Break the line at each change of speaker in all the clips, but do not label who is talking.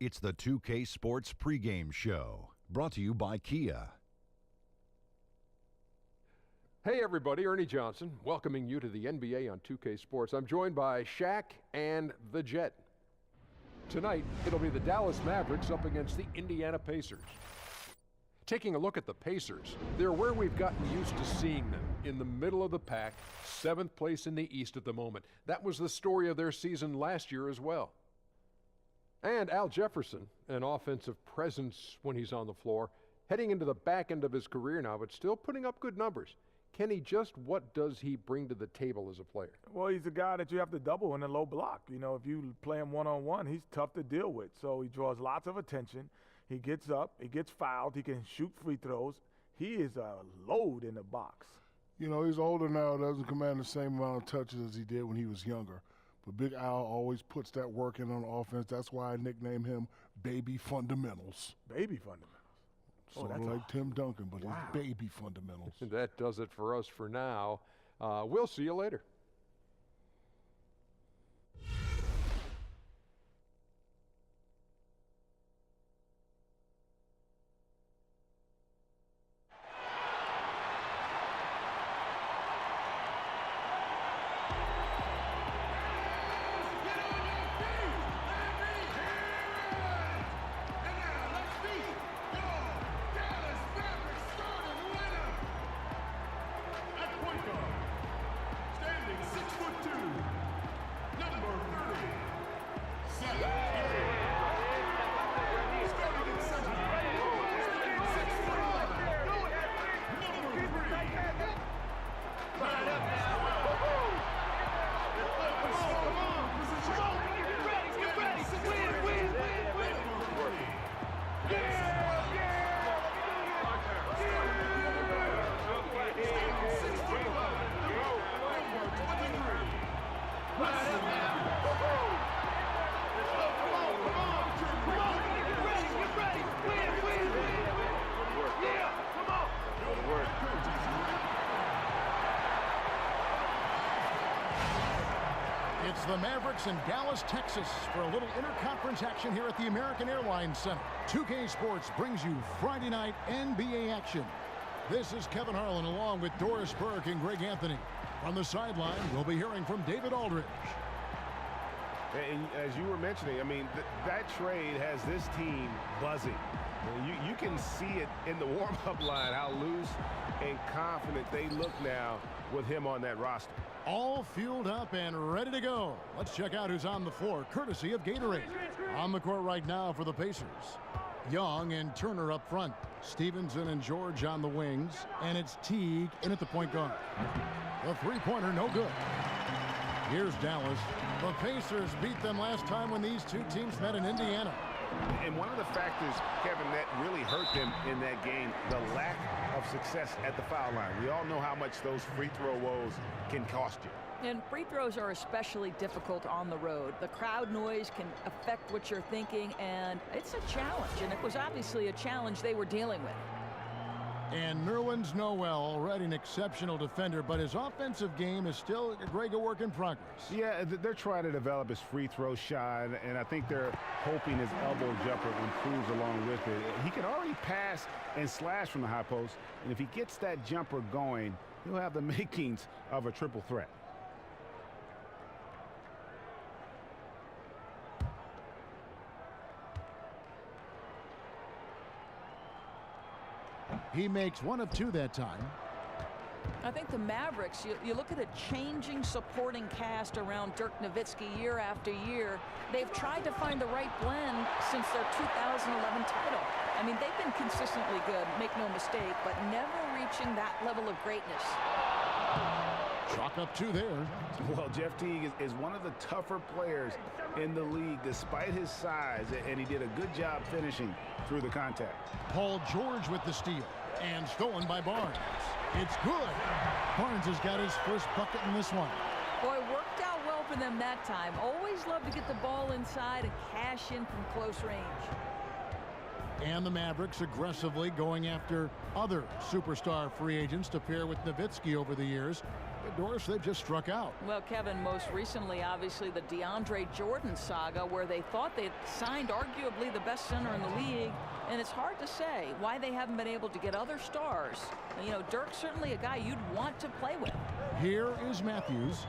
It's the 2K Sports pregame show, brought to you by Kia.
Hey everybody, Ernie Johnson, welcoming you to the NBA on 2K Sports. I'm joined by Shaq and the Jet. Tonight, it'll be the Dallas Mavericks up against the Indiana Pacers. Taking a look at the Pacers, they're where we've gotten used to seeing them, in the middle of the pack, 7th place in the East at the moment. That was the story of their season last year as well. And Al Jefferson, an offensive presence when he's on the floor, heading into the back end of his career now, but still putting up good numbers. Kenny, just what does he bring to the table as a player?
Well, he's a guy that you have to double in a low block. You know, if you play him one-on-one, he's tough to deal with. So he draws lots of attention. He gets up, he gets fouled, he can shoot free throws. He is a load in the box.
You know, he's older now, doesn't command the same amount of touches as he did when he was younger. But Big Al always puts that work in on offense. That's why I nicknamed him Baby Fundamentals.
Baby Fundamentals.
Sort of like Tim Duncan, but
wow.
It's Baby Fundamentals.
That does it for us for now. We'll see you later.
It's the Mavericks in Dallas, Texas for a little interconference action here at the American Airlines Center. 2K Sports brings you Friday night NBA action. This is Kevin Harlan along with Doris Burke and Greg Anthony. On the sideline, we'll be hearing from David Aldridge.
And as you were mentioning, I mean, that trade has this team buzzing. You can see it in the warm-up line, how loose and confident they look now with him on that roster.
All fueled up and ready to go. Let's check out who's on the floor, courtesy of Gatorade. On the court right now for the Pacers. Young and Turner up front. Stevenson and George on the wings. And it's Teague in at the point guard. The three-pointer, no good. Here's Dallas. The Pacers beat them last time when these two teams met in Indiana.
And one of the factors, Kevin, that really hurt them in that game, the lack of success at the foul line. We all know how much those free throw woes can cost you.
And free throws are especially difficult on the road. The crowd noise can affect what you're thinking, and it's a challenge. And it was obviously a challenge they were dealing with.
And Nerlens Noel, already an exceptional defender, but his offensive game is still a work in progress.
Yeah, they're trying to develop his free throw shot, and I think they're hoping his elbow jumper improves along with it. He can already pass and slash from the high post, and if he gets that jumper going, he'll have the makings of a triple threat.
He makes one of two that time.
I think the Mavericks, you look at a changing supporting cast around Dirk Nowitzki year after year. They've tried to find the right blend since their 2011 title. I mean, they've been consistently good, make no mistake, but never reaching that level of greatness.
Chalk up two there.
Well, Jeff Teague is one of the tougher players in the league despite his size, and he did a good job finishing through the contact.
Paul George with the steal, and stolen by Barnes. It's good. Barnes has got his first bucket in this one.
Boy, worked out well for them that time. Always love to get the ball inside and cash in from close range.
And the Mavericks aggressively going after other superstar free agents to pair with Nowitzki over the years. But Doris, they've just struck out.
Well, Kevin, most recently, obviously, the DeAndre Jordan saga, where they thought they'd signed arguably the best center in the league. And it's hard to say why they haven't been able to get other stars. You know, Dirk's certainly a guy you'd want to play with.
Here is Matthews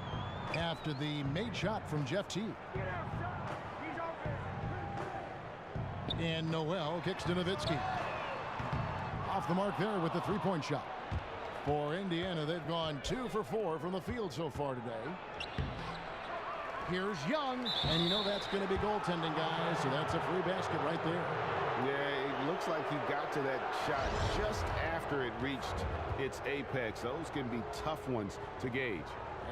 after the made shot from Jeff T. And Noel kicks to Nowitzki. Off the mark there with the three-point shot. For Indiana, they've gone 2 for 4 from the field so far today. Here's Young, and you know that's going to be goaltending, guys, so that's a free basket right there.
Yeah, it looks like he got to that shot just after it reached its apex. Those can be tough ones to gauge.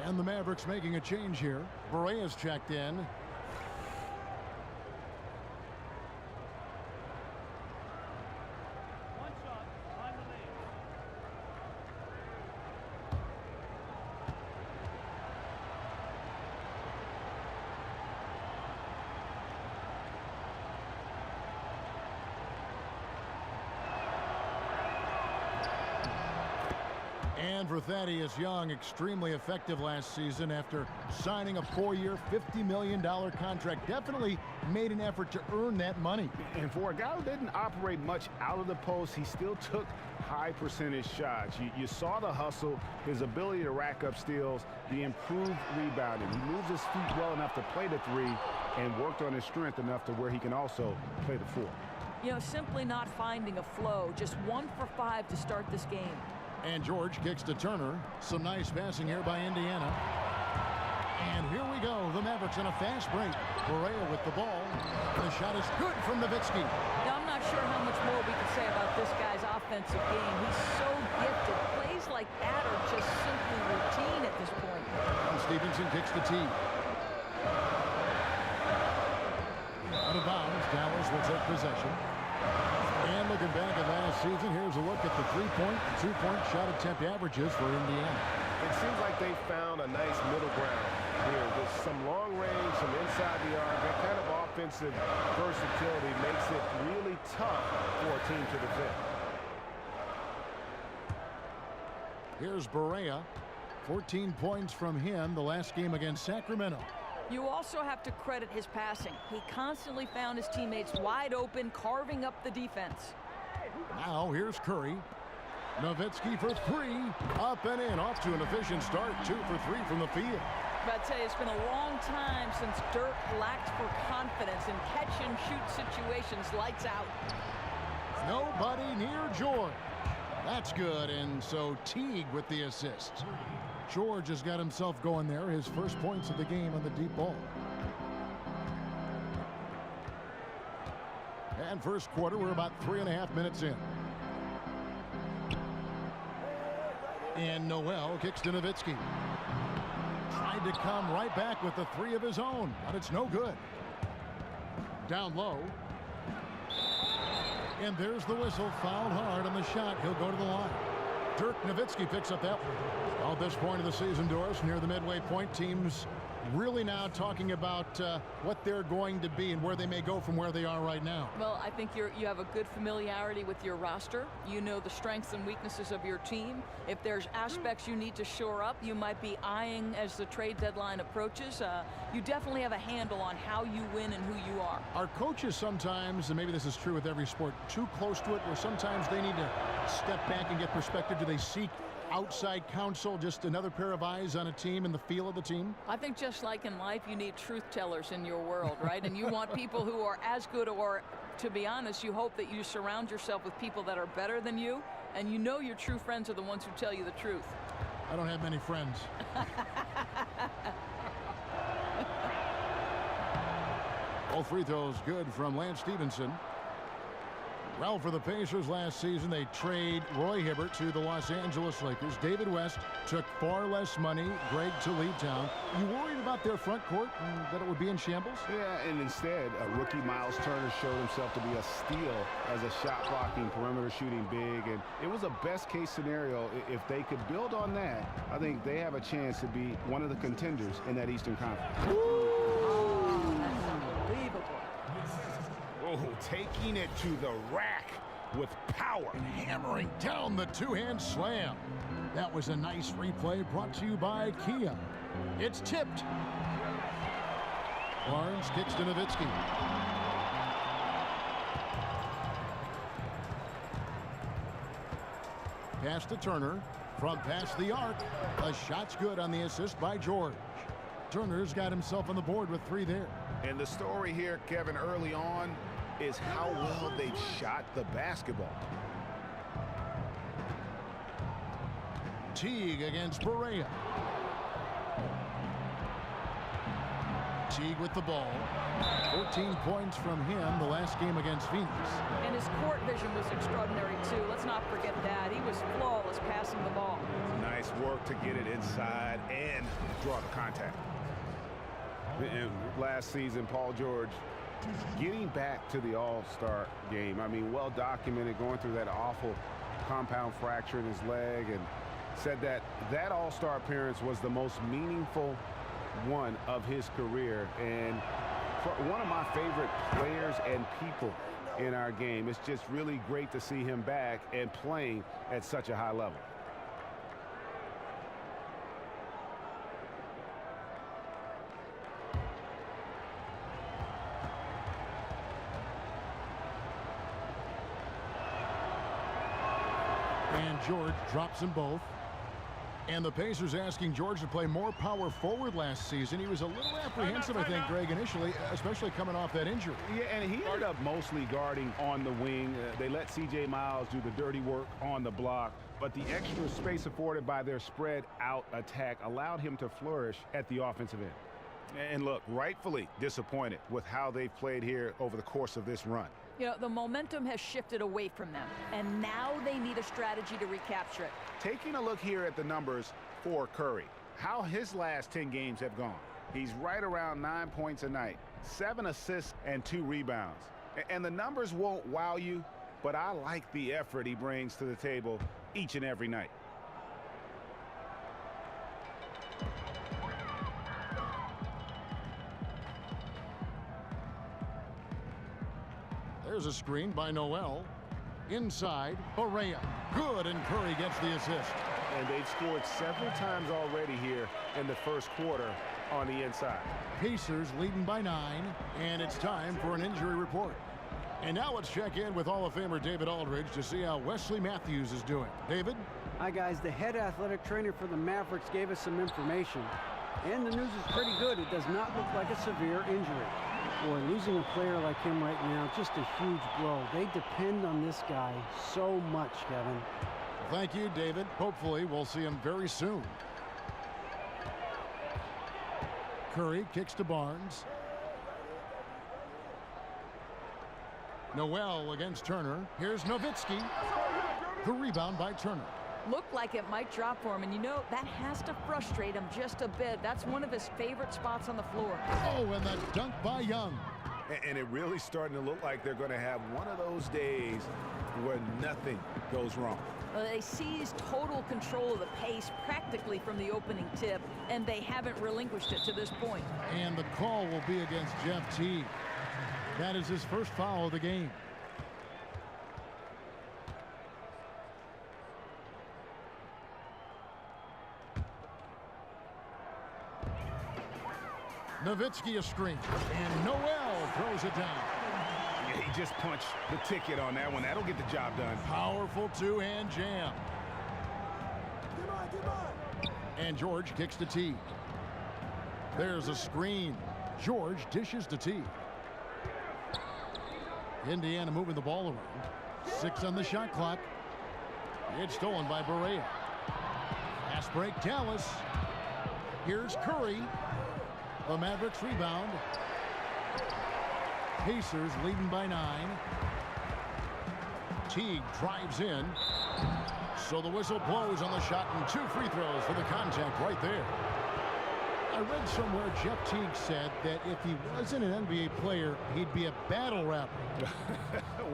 And the Mavericks making a change here. Berea's checked in. And for Thaddeus Young, extremely effective last season after signing a 4-year, $50 million contract. Definitely made an effort to earn that money.
And for a guy who didn't operate much out of the post, he still took high percentage shots. You saw the hustle, his ability to rack up steals, the improved rebounding. He moves his feet well enough to play the 3 and worked on his strength enough to where he can also play the 4.
You know, simply not finding a flow. Just 1 for 5 to start this game.
And George kicks to Turner. Some nice passing here by Indiana. And here we go. The Mavericks on a fast break. Berea with the ball. The shot is good from Nowitzki.
Now, I'm not sure how much more we can say about this guy's offensive game. He's so gifted. Plays like that are just simply routine at this point.
And Stevenson kicks the tee. Out of bounds. Dallas will take possession. And looking back at last season, here's a look at the 3-point and 2-point shot attempt averages for Indiana.
It seems like they found a nice middle ground here with some long range, some inside the arc. That kind of offensive versatility makes it really tough for a team to defend.
Here's Berea. 14 points from him the last game against Sacramento.
You also have to credit his passing. He constantly found his teammates wide open, carving up the defense.
Now here's Curry. Nowitzki for 3. Up and in. Off to an efficient start. 2 for 3 from the field.
But I tell you, it's been a long time since Dirk lacked for confidence in catch-and-shoot situations. Lights out.
Nobody near George. That's good. And so Teague with the assist. George has got himself going there. His first points of the game on the deep ball. And first quarter, we're about 3.5 minutes in. And Noel kicks to Nowitzki. Tried to come right back with the 3 of his own, but it's no good. Down low. And there's the whistle. Fouled hard on the shot. He'll go to the line. Dirk Nowitzki picks up that one. At this point of the season, Doris, near the midway point, teams really now talking about what they're going to be and where they may go from where they are right now.
Well, I think you have a good familiarity with your roster. You know the strengths and weaknesses of your team. If there's aspects you need to shore up, you might be eyeing as the trade deadline approaches. You definitely have a handle on how you win and who you are.
Our coaches sometimes, and maybe this is true with every sport, too close to it, where sometimes they need to step back and get perspective. Do they seek outside counsel, just another pair of eyes on a team and the feel of the team?
I think just like in life, you need truth tellers in your world, right? And you want people who are as good, or to be honest, you hope that you surround yourself with people that are better than you, and you know your true friends are the ones who tell you the truth.
I don't have many friends. All free throws good from Lance Stevenson. Well, for the Pacers last season, they trade Roy Hibbert to the Los Angeles Lakers. David West took far less money. Greg to leave town. You worried about their front court and that it would be in shambles?
Yeah, and instead, rookie Miles Turner showed himself to be a steal as a shot-blocking, perimeter shooting big. And it was a best-case scenario. If they could build on that, I think they have a chance to be one of the contenders in that Eastern Conference.
Oh, that's unbelievable.
Oh, taking it to the rack with power.
Hammering down the two-hand slam. That was a nice replay brought to you by Kia. It's tipped. Barnes kicks to Nowitzki. Pass to Turner. From past the arc. A shot's good on the assist by George. Turner's got himself on the board with 3 there.
And the story here, Kevin, early on is how well they shot the basketball.
Teague against Berea. Teague with the ball. 14 points from him the last game against Phoenix.
And his court vision was extraordinary, too. Let's not forget that. He was flawless passing the ball.
Nice work to get it inside and draw the contact. And last season, Paul George getting back to the All-Star game. I mean, well documented, going through that awful compound fracture in his leg, and said that that All-Star appearance was the most meaningful one of his career, and one of my favorite players and people in our game. It's just really great to see him back and playing at such a high level.
And George drops them both. And the Pacers asking George to play more power forward last season. He was a little apprehensive, I think, Greg, initially, especially coming off that injury.
Yeah, and he ended up mostly guarding on the wing. They let C.J. Miles do the dirty work on the block, but the extra space afforded by their spread-out attack allowed him to flourish at the offensive end. And look, rightfully disappointed with how they've played here over the course of this run.
You know, the momentum has shifted away from them, and now they need a strategy to recapture it.
Taking a look here at the numbers for Curry, how his last 10 games have gone. He's right around 9 points a night, 7 assists and 2 rebounds. And the numbers won't wow you, but I like the effort he brings to the table each and every night.
There's a screen by Noel. Inside, Berea. Good, and Curry gets the assist.
And they've scored several times already here in the first quarter on the inside.
Pacers leading by 9, and it's time for an injury report. And now let's check in with Hall of Famer David Aldridge to see how Wesley Matthews is doing. David?
Hi, guys. The head athletic trainer for the Mavericks gave us some information. And the news is pretty good. It does not look like a severe injury. Boy, losing a player like him right now, just a huge blow. They depend on this guy so much, Kevin.
Thank you, David. Hopefully, we'll see him very soon. Curry kicks to Barnes. Noel against Turner. Here's Nowitzki. The rebound by Turner.
Looked like it might drop for him, and you know, that has to frustrate him just a bit. That's one of his favorite spots on the floor.
Oh, and the dunk by Young.
And it really starting to look like they're going to have one of those days where nothing goes wrong.
They seized total control of the pace practically from the opening tip, and they haven't relinquished it to this point.
And the call will be against Jeff Teague. That is his first foul of the game. Nowitzki a screen, and Noel throws it down.
Yeah, he just punched the ticket on that one. That'll get the job done.
Powerful two-hand jam. And George kicks to Teague. There's a screen. George dishes to Teague. Indiana moving the ball around. 6 on the shot clock. It's stolen by Berea. Fast break, Dallas. Here's Curry. The Mavericks rebound. Pacers leading by 9. Teague drives in. So the whistle blows on the shot, and 2 free throws for the contact right there. I read somewhere Jeff Teague said that if he wasn't an NBA player, he'd be a battle rapper.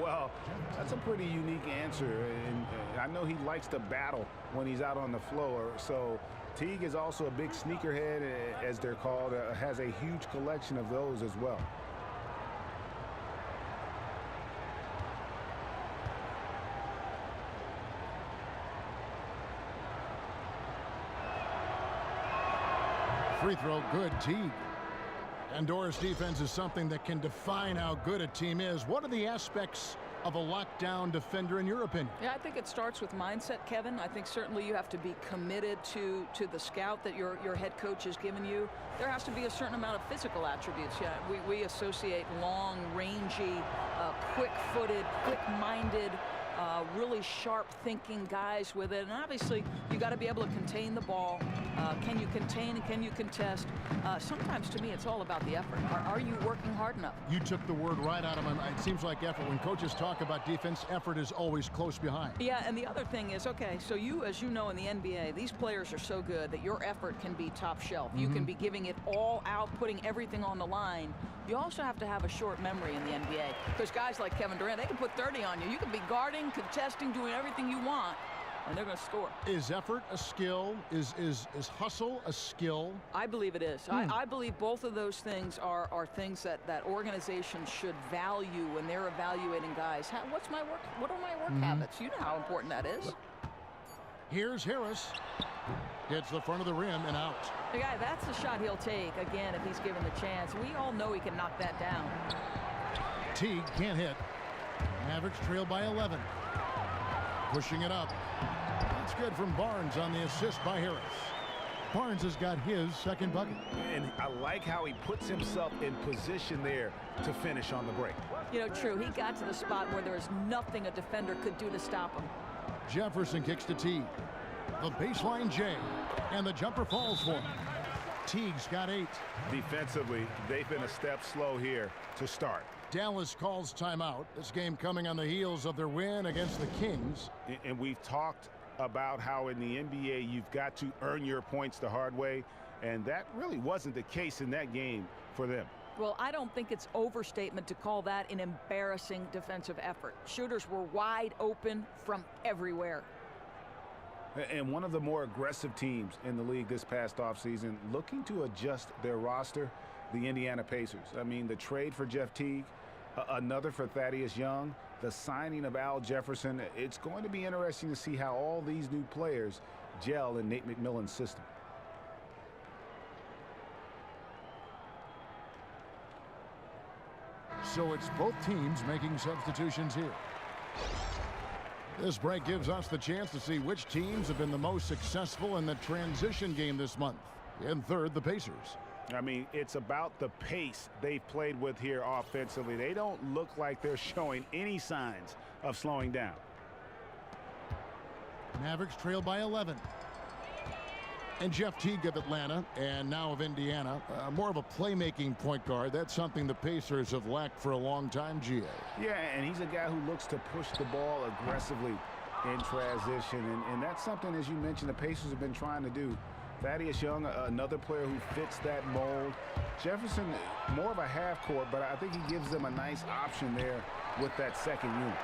Well, that's a pretty unique answer, and I know he likes to battle when he's out on the floor. So Teague is also a big sneakerhead, as they're called, has a huge collection of those as well.
Free throw, good. Teague. And Doris' defense is something that can define how good a team is. What are the aspects of a lockdown defender in your opinion?
Yeah, I think it starts with mindset, Kevin. I think certainly you have to be committed to the scout that your head coach has given you. There has to be a certain amount of physical attributes. Yeah, we associate long, rangy, quick-footed, quick-minded, really sharp-thinking guys with it. And obviously, you got to be able to contain the ball. Can you contain and can you contest? Sometimes, to me, it's all about the effort. Are you working hard enough?
You took the word right out of my mind. It seems like effort. When coaches talk about defense, effort is always close behind.
Yeah, and the other thing is, okay, so you, as you know, in the NBA, these players are so good that your effort can be top shelf. You can be giving it all out, putting everything on the line. You also have to have a short memory in the NBA, because guys like Kevin Durant, they can put 30 on you. You can be guarding, contesting, doing everything you want, and they're going to score.
Is effort a skill? Is hustle a skill?
I believe it is. I believe both of those things are things that organizations should value when they're evaluating guys. What are my work habits? You know how important that is.
Here's Harris. Hits the front of the rim and out.
The guy, that's the shot he'll take, again, if he's given the chance. We all know he can knock that down.
Teague can't hit. Mavericks trail by 11. Pushing it up. That's good from Barnes on the assist by Harris. Barnes has got his second bucket.
And I like how he puts himself in position there to finish on the break.
You know, true, he got to the spot where there was nothing a defender could do to stop him.
Jefferson kicks to Teague. The baseline J, and the jumper falls for him. Teague's got 8.
Defensively, they've been a step slow here to start.
Dallas calls timeout. This game coming on the heels of their win against the Kings.
And we've talked about how in the NBA you've got to earn your points the hard way, and that really wasn't the case in that game for them.
Well, I don't think it's overstatement to call that an embarrassing defensive effort. Shooters were wide open from everywhere.
And one of the more aggressive teams in the league this past offseason, looking to adjust their roster, the Indiana Pacers. I mean, the trade for Jeff Teague, another for Thaddeus Young, the signing of Al Jefferson. It's going to be interesting to see how all these new players gel in Nate McMillan's system.
So it's both teams making substitutions here. This break gives us the chance to see which teams have been the most successful in the transition game this month. In third, the Pacers.
I mean, it's about the pace they've played with here offensively. They don't look like they're showing any signs of slowing down.
Mavericks trail by 11. And Jeff Teague of Atlanta, and now of Indiana, more of a playmaking point guard. That's something the Pacers have lacked for a long time, GA.
Yeah, and he's a guy who looks to push the ball aggressively in transition. And that's something, as you mentioned, the Pacers have been trying to do. Thaddeus Young, another player who fits that mold. Jefferson, more of a half court, but I think he gives them a nice option there with that second unit.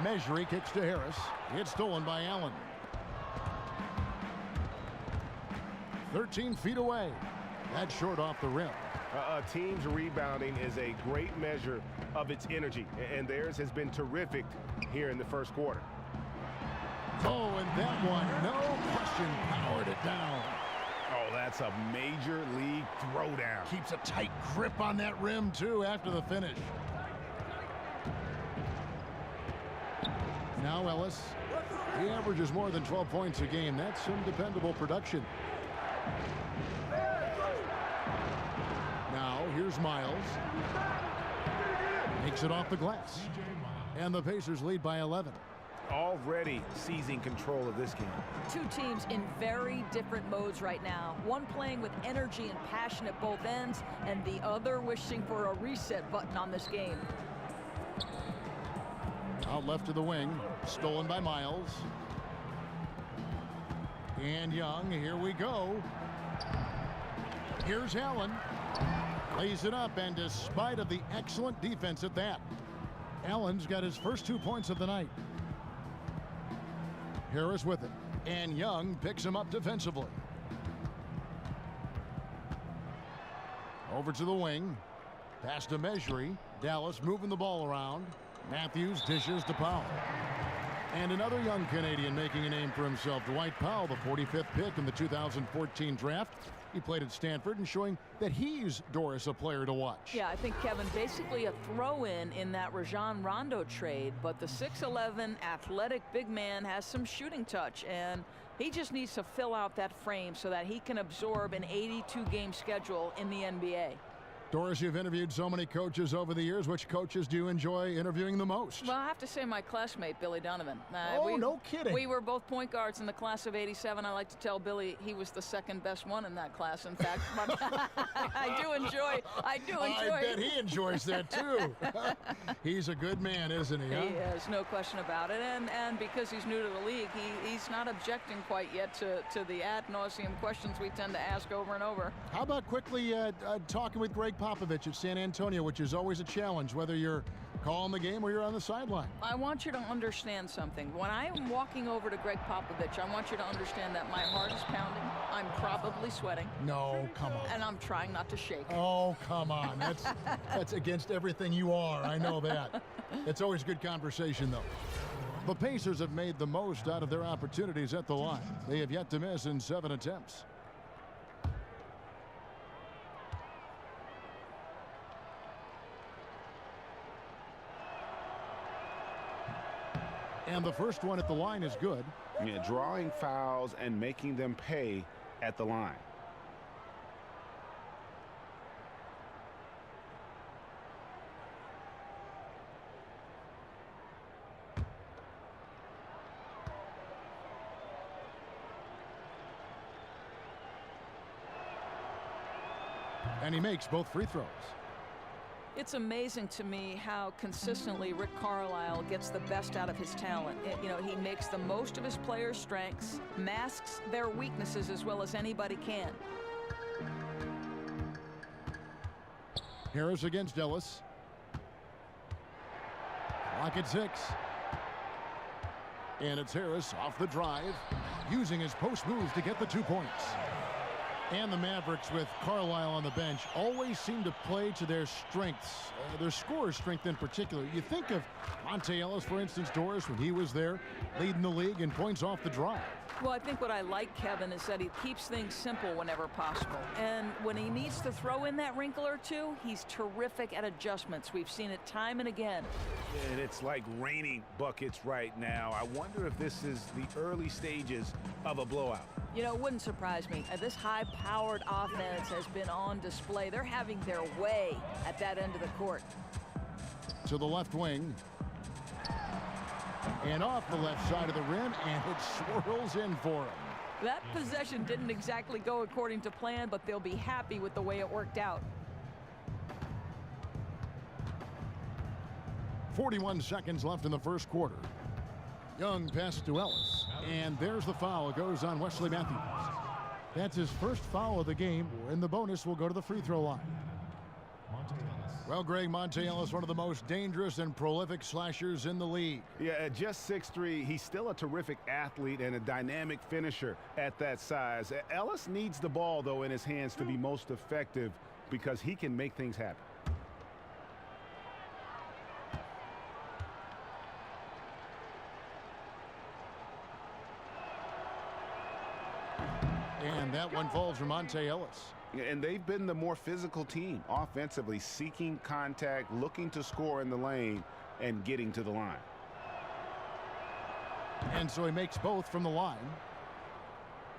Mejri kicks to Harris. It's stolen by Allen. 13 feet away. That's short off the rim.
A team's rebounding is a great measure of its energy, and theirs has been terrific here in the first quarter.
Oh, and that one, no question, powered it down.
Oh, that's a major league throwdown.
Keeps a tight grip on that rim, too, after the finish. Now Ellis. He averages more than 12 points a game. That's some dependable production. Now, here's Miles. Makes it off the glass. And the Pacers lead by 11.
Already seizing control of this game.
Two teams in very different modes right now. One playing with energy and passion at both ends, and the other wishing for a reset button on this game.
Out left to the wing. Stolen by Miles. And Young, here we go. Here's Allen. Lays it up, and despite of the excellent defense at that, Allen's got his first 2 points of the night. Harris with it, and Young picks him up defensively. Over to the wing. Pass to Mejri. Dallas moving the ball around. Matthews dishes to Powell. And another young Canadian making a name for himself, Dwight Powell, the 45th pick in the 2014 draft. He played at Stanford and showing that he's, Doris, a player to watch.
Yeah, I think, Kevin, basically a throw-in that Rajon Rondo trade, but the 6'11" athletic big man has some shooting touch, and he just needs to fill out that frame so that he can absorb an 82-game schedule in the NBA.
Doris, you've interviewed so many coaches over the years. Which coaches do you enjoy interviewing the most?
Well, I have to say my classmate, Billy Donovan.
No kidding.
We were both point guards in the class of '87. I like to tell Billy he was the second best one in that class, in fact. But I do enjoy.
I bet he enjoys that, too. He's a good man, isn't he?
He is, no question about it. And because he's new to the league, he's not objecting quite yet to the ad nauseum questions we tend to ask over and over.
How about quickly talking with Greg Popovich at San Antonio, which is always a challenge, whether you're calling the game or you're on the sideline?
I want you to understand something. When I am walking over to Greg Popovich, I want you to understand that my heart is pounding. I'm probably sweating.
No, come on.
And I'm trying not to shake.
Oh, come on. That's against everything you are. I know that. It's always good conversation, though. The Pacers have made the most out of their opportunities at the line. They have yet to miss in 7 attempts. And the first one at the line is good.
Yeah, drawing fouls and making them pay at the line.
And he makes both free throws.
It's amazing to me how consistently Rick Carlisle gets the best out of his talent. He makes the most of his players' strengths, masks their weaknesses as well as anybody can.
Harris against Ellis. Clock at 6. And it's Harris off the drive, using his post moves to get the 2 points. And the Mavericks, with Carlisle on the bench, always seem to play to their strengths, their scorer's strength in particular. You think of Monte Ellis, for instance, Doris, when he was there, leading the league in points off the drive.
Well, I think what I like, Kevin, is that he keeps things simple whenever possible. And when he needs to throw in that wrinkle or two, he's terrific at adjustments. We've seen it time and again.
And it's like raining buckets right now. I wonder if this is the early stages of a blowout.
It wouldn't surprise me. This high-powered offense has been on display. They're having their way at that end of the court.
To the left wing. And off the left side of the rim, and it swirls in for him.
That possession didn't exactly go according to plan, but they'll be happy with the way it worked out.
41 seconds left in the first quarter. Young passes to Ellis, and there's the foul. It goes on Wesley Matthews. That's his first foul of the game, and the bonus will go to the free throw line. Well, Greg, Monte Ellis, one of the most dangerous and prolific slashers in the league.
Yeah, at just 6'3", he's still a terrific athlete and a dynamic finisher at that size. Ellis needs the ball, though, in his hands to be most effective because he can make things happen.
And that one falls for Monte Ellis.
And they've been the more physical team, offensively, seeking contact, looking to score in the lane, and getting to the line.
And so he makes both from the line.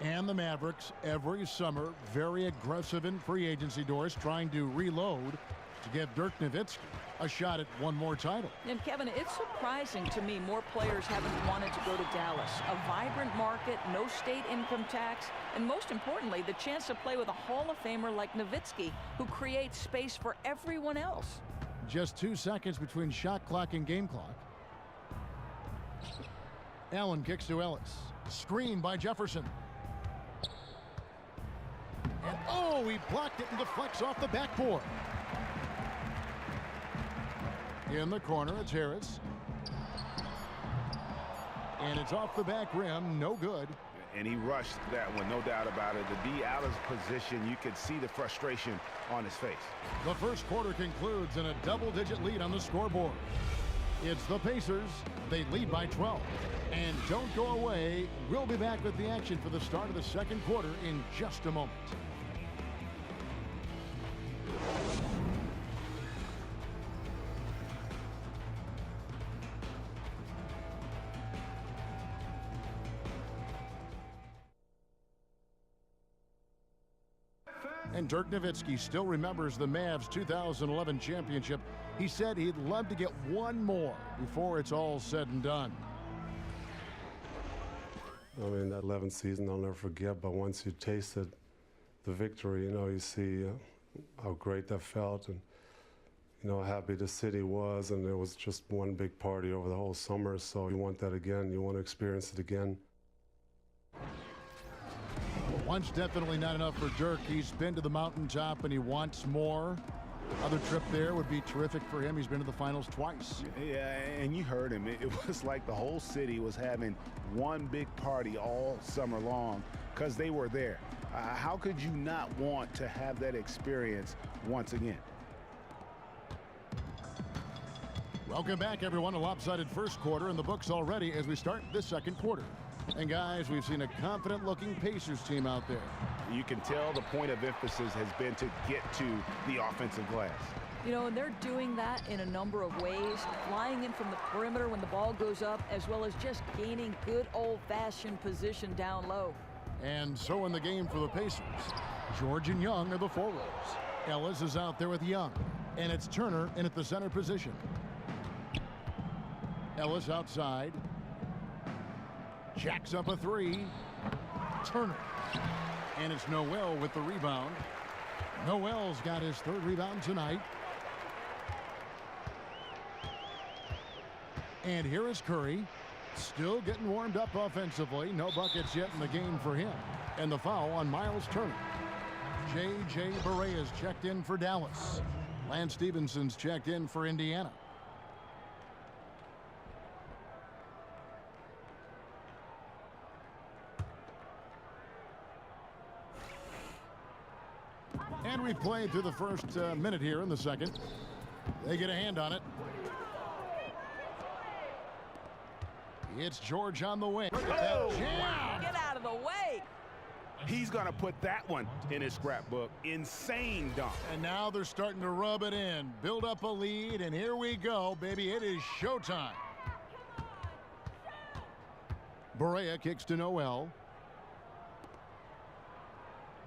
And the Mavericks, every summer, very aggressive in free agency, Doris, trying to reload to give Dirk Nowitzki a shot at one more title.
And Kevin, it's surprising to me more players haven't wanted to go to Dallas. A vibrant market, no state income tax, and most importantly, the chance to play with a Hall of Famer like Nowitzki, who creates space for everyone else.
Just 2 seconds between shot clock and game clock. Allen kicks to Ellis. Screen by Jefferson. And oh, he blocked it and deflects off the backboard. In the corner, it's Harris. And it's off the back rim, no good.
And he rushed that one, no doubt about it. To be out of position, you could see the frustration on his face.
The first quarter concludes in a double-digit lead on the scoreboard. It's the Pacers. They lead by 12. And don't go away. We'll be back with the action for the start of the second quarter in just a moment. And Dirk Nowitzki still remembers the Mavs 2011 championship. He said he'd love to get one more before it's all said and done.
I mean, that 11th season I'll never forget, but once you tasted the victory, you know, you see how great that felt and, you know, how happy the city was, and it was just one big party over the whole summer, so you want that again, you want to experience it again.
Once definitely not enough for Dirk. He's been to the mountaintop and he wants more. Another trip there would be terrific for him. He's been to the finals twice.
Yeah, and you heard him. It was like the whole city was having one big party all summer long because they were there. How could you not want to have that experience once again?
Welcome back, everyone. A lopsided first quarter in the books already as we start this second quarter. And guys, we've seen a confident-looking Pacers team out there.
You can tell the point of emphasis has been to get to the offensive glass.
You know, and they're doing that in a number of ways, flying in from the perimeter when the ball goes up, as well as just gaining good old-fashioned position down low.
And so in the game for the Pacers, George and Young are the forwards. Ellis is out there with Young, and it's Turner in at the center position. Ellis outside. Jacks up a three. Turner. And it's Noel with the rebound. Noel's got his third rebound tonight. And here is Curry. Still getting warmed up offensively. No buckets yet in the game for him. And the foul on Miles Turner. J.J. Barea's checked in for Dallas. Lance Stevenson's checked in for Indiana. And we played through the first minute here in the second. They get a hand on it. It's George on the wing.
Oh, wow. Get out of the way.
He's going to put that one in his scrapbook. Insane dunk.
And now they're starting to rub it in. Build up a lead, and here we go, baby. It is showtime. Barea kicks to Noel.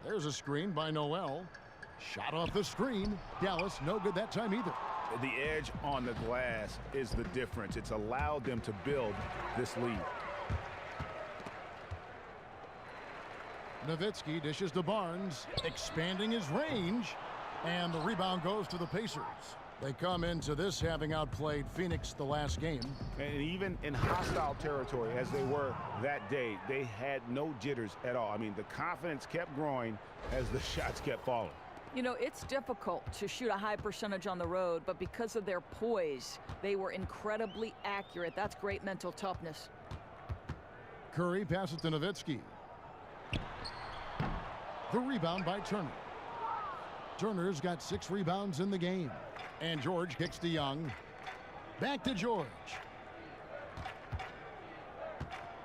There's a screen by Noel. Shot off the screen. Dallas, no good that time either.
The edge on the glass is the difference. It's allowed them to build this lead.
Nowitzki dishes to Barnes, expanding his range, and the rebound goes to the Pacers. They come into this having outplayed Phoenix the last game.
And even in hostile territory, as they were that day, they had no jitters at all. I mean, the confidence kept growing as the shots kept falling.
You know, it's difficult to shoot a high percentage on the road, but because of their poise, they were incredibly accurate. That's great mental toughness.
Curry passes to Nowitzki. The rebound by Turner. Turner's got 6 rebounds in the game. And George kicks to Young. Back to George.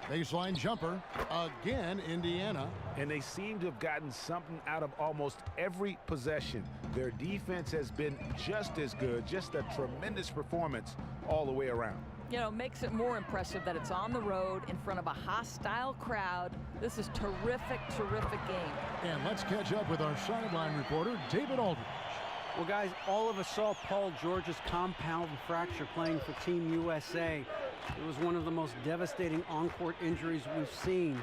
Baseline jumper. Again, Indiana.
And they seem to have gotten something out of almost every possession. Their defense has been just as good, just a tremendous performance all the way around.
You know, makes it more impressive that it's on the road in front of a hostile crowd. This is terrific, terrific game.
And let's catch up with our sideline reporter, David Aldridge.
Well, guys, all of us saw Paul George's compound fracture playing for Team USA. It was one of the most devastating on-court injuries we've seen.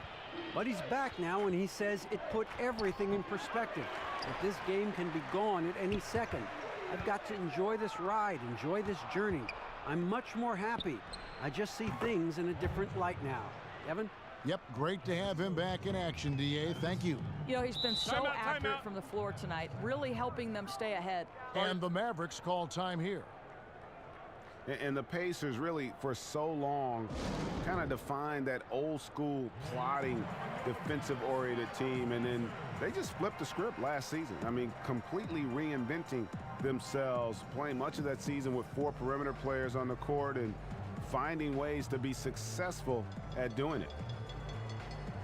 But he's back now, and he says it put everything in perspective. That this game can be gone at any second. I've got to enjoy this ride, enjoy this journey. I'm much more happy. I just see things in a different light now. Evan?
Yep, great to have him back in action, D.A. Thank you.
You know, he's been so accurate from the floor tonight, really helping them stay ahead.
And the Mavericks call time here.
And the Pacers really, for so long, kind of defined that old school, plotting, defensive-oriented team. And then they just flipped the script last season. I mean, completely reinventing themselves, playing much of that season with 4 perimeter players on the court and finding ways to be successful at doing it.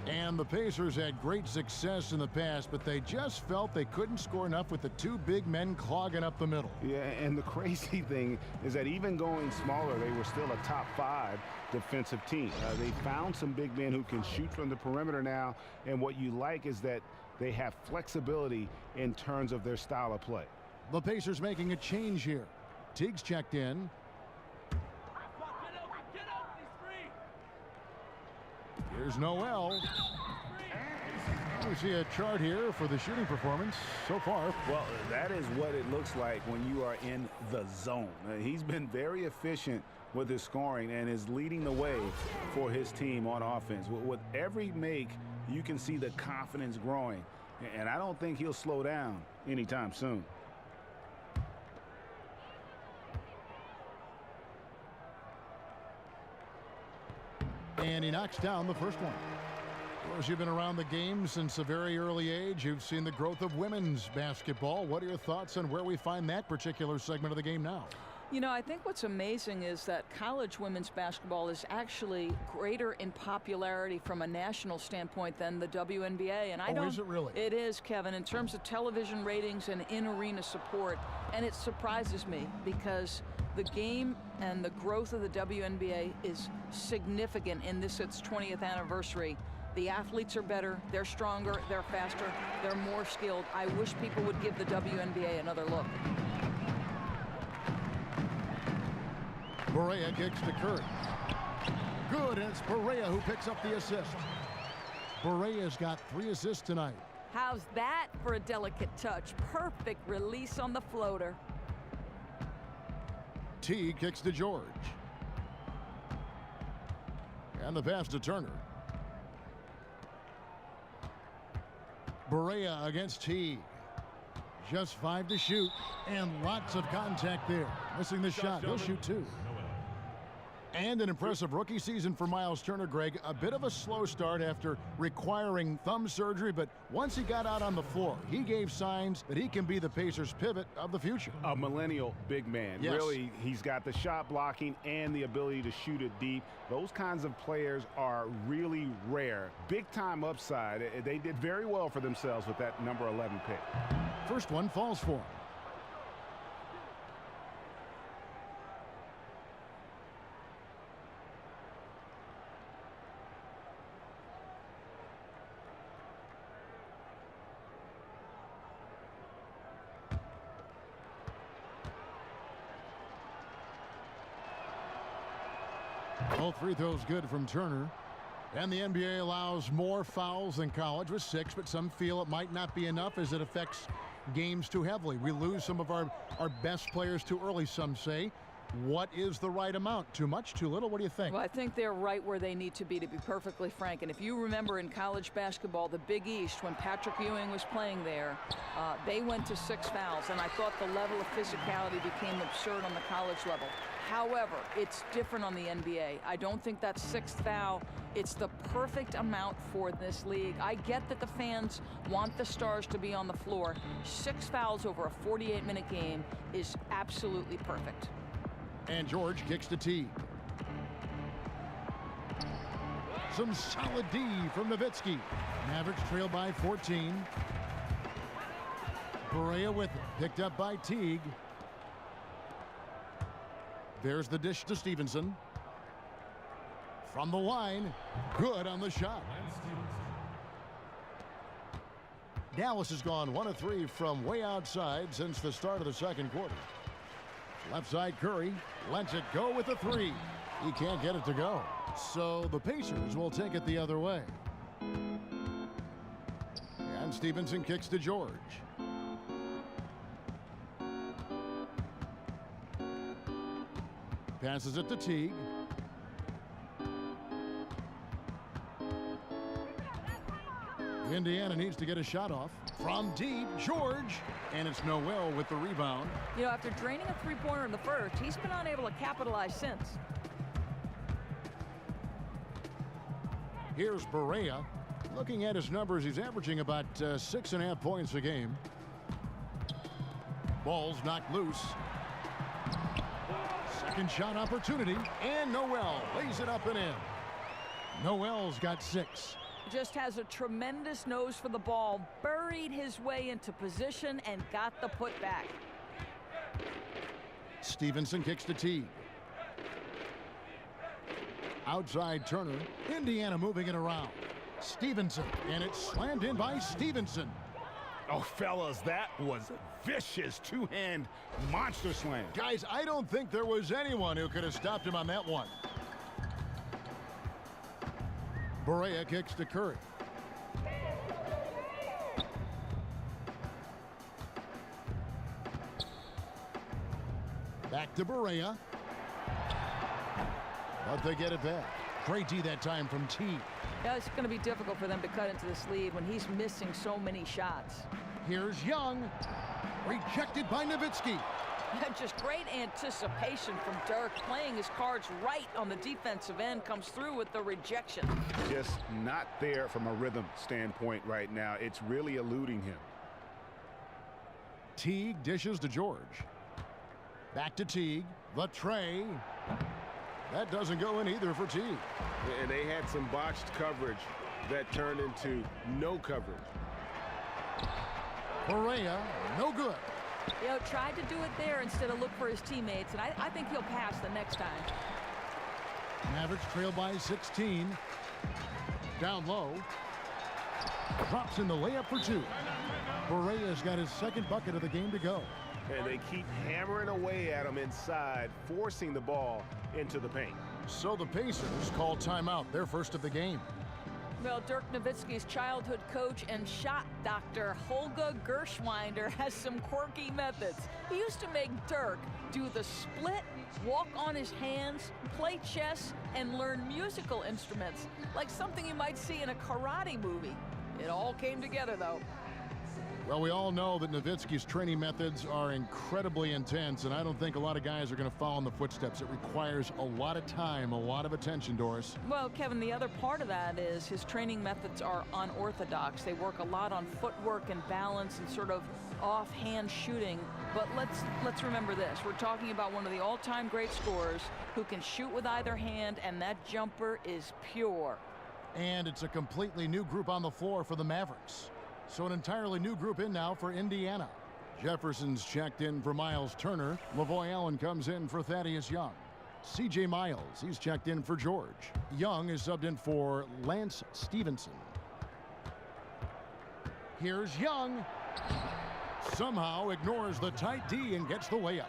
And the Pacers had great success in the past, but they just felt they couldn't score enough with the two big men clogging up the middle.
Yeah, and the crazy thing is that even going smaller, they were still a top 5 defensive team. They found some big men who can shoot from the perimeter now, and what you like is that they have flexibility in terms of their style of play.
The Pacers making a change here. Teague's checked in. Here's Noel. We see a chart here for the shooting performance so far.
Well, that is what it looks like when you are in the zone. He's been very efficient with his scoring and is leading the way for his team on offense. With every make, you can see the confidence growing, and I don't think he'll slow down anytime soon.
And he knocks down the first one. Of course, you've been around the game since a very early age. You've seen the growth of women's basketball. What are your thoughts on where we find that particular segment of the game now?
You know, I think what's amazing is that college women's basketball is actually greater in popularity from a national standpoint than the WNBA. And I don't.
Is it really?
It is, Kevin, in terms of television ratings and in-arena support. And it surprises me because the game and the growth of the WNBA is significant in this its 20th anniversary. The athletes are better, they're stronger, they're faster, they're more skilled. I wish people would give the WNBA another look.
Barea kicks to Curry. Good, and it's Barea who picks up the assist. Barea's got 3 assists tonight.
How's that for a delicate touch? Perfect release on the floater.
Teague kicks to George. And the pass to Turner. Barea against Teague. Just 5 to shoot, and lots of contact there. Missing the shot. He'll shoot 2. And an impressive rookie season for Miles Turner, Greg. A bit of a slow start after requiring thumb surgery, but once he got out on the floor, he gave signs that he can be the Pacers' pivot of the future.
A millennial big man.
Yes.
Really, he's got the shot blocking and the ability to shoot it deep. Those kinds of players are really rare. Big-time upside. They did very well for themselves with that number 11 pick.
First one falls for him. Both free throws good from Turner. And the NBA allows more fouls than college with 6, but some feel it might not be enough as it affects games too heavily. We lose some of our best players too early, some say. What is the right amount? Too much, too little? What do you think?
Well, I think they're right where they need to be perfectly frank. And if you remember in college basketball, the Big East, when Patrick Ewing was playing there, they went to 6 fouls. And I thought the level of physicality became absurd on the college level. However, it's different on the NBA. I don't think that 6th foul, it's the perfect amount for this league. I get that the fans want the stars to be on the floor. 6 fouls over a 48-minute game is absolutely perfect.
And George kicks to Teague. Some solid D from Nowitzki. Mavericks trail by 14. Barea with it. Picked up by Teague. There's the dish to Stevenson. From the line. Good on the shot. Dallas has gone 1 of 3 from way outside since the start of the second quarter. Left side Curry lets it go with a 3. He can't get it to go. So the Pacers will take it the other way. And Stevenson kicks to George. Passes it to Teague. Indiana needs to get a shot off. From deep, George. And it's Noel with the rebound.
You know, after draining a 3-pointer in the first, he's been unable to capitalize since.
Here's Barea. Looking at his numbers, he's averaging about 6.5 points a game. Ball's knocked loose. Second shot opportunity. And Noel lays it up and in. Noel's got 6.
Just has a tremendous nose for the ball, buried his way into position and got the putback.
Stevenson kicks to Teague. Outside Turner. Indiana moving it around. Stevenson, and it's slammed in by Stevenson.
Oh, fellas, that was a vicious two-hand monster slam.
Guys, I don't think there was anyone who could have stopped him on that one. Barea kicks to Curry. Back to Barea. But they get it back. Great D that time from Teague.
Yeah, it's going to be difficult for them to cut into this lead when he's missing so many shots.
Here's Young. Rejected by Nowitzki.
Just great anticipation from Dirk, playing his cards right on the defensive end, comes through with the rejection.
Just not there from a rhythm standpoint right now. It's really eluding him.
Teague dishes to George. Back to Teague. The tray. That doesn't go in either for Teague.
And they had some botched coverage that turned into no coverage.
Barea, no good.
You know, tried to do it there instead of look for his teammates, and I think he'll pass the next time.
Mavericks trail by 16. Down low. Drops in the layup for two. Barea's got his second bucket of the game to go.
And they keep hammering away at him inside, forcing the ball into the paint.
So the Pacers call timeout, their first of the game.
Well, Dirk Nowitzki's childhood coach and shot doctor, Holger Gershwinder, has some quirky methods. He used to make Dirk do the split, walk on his hands, play chess, and learn musical instruments, like something you might see in a karate movie. It all came together, though.
Well, we all know that Nowitzki's training methods are incredibly intense, and I don't think a lot of guys are going to follow in the footsteps. It requires a lot of time, a lot of attention, Doris.
Well, Kevin, the other part of that is his training methods are unorthodox. They work a lot on footwork and balance and sort of offhand shooting. But let's remember this. We're talking about one of the all-time great scorers who can shoot with either hand, and that jumper is pure.
And it's a completely new group on the floor for the Mavericks. So an entirely new group in now for Indiana. Jefferson's checked in for Miles Turner. Lavoy Allen comes in for Thaddeus Young. C.J. Miles, he's checked in for George. Young is subbed in for Lance Stevenson. Here's Young. Somehow ignores the tight D and gets the layup.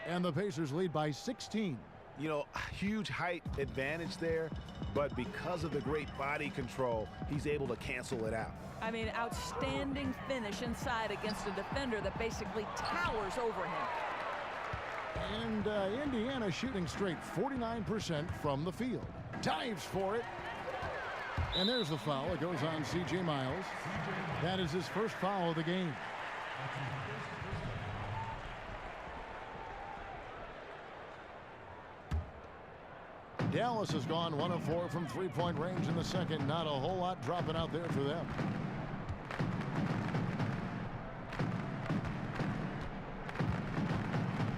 And the Pacers lead by 16.
You know, huge height advantage there, but because of the great body control, he's able to cancel it out.
I mean, outstanding finish inside against a defender that basically towers over him.
And Indiana shooting straight 49% from the field. Dives for it. And there's the foul. It goes on C.J. Miles. That is his first foul of the game. Dallas has gone 1 of 4 from three-point range in the second. Not a whole lot dropping out there for them.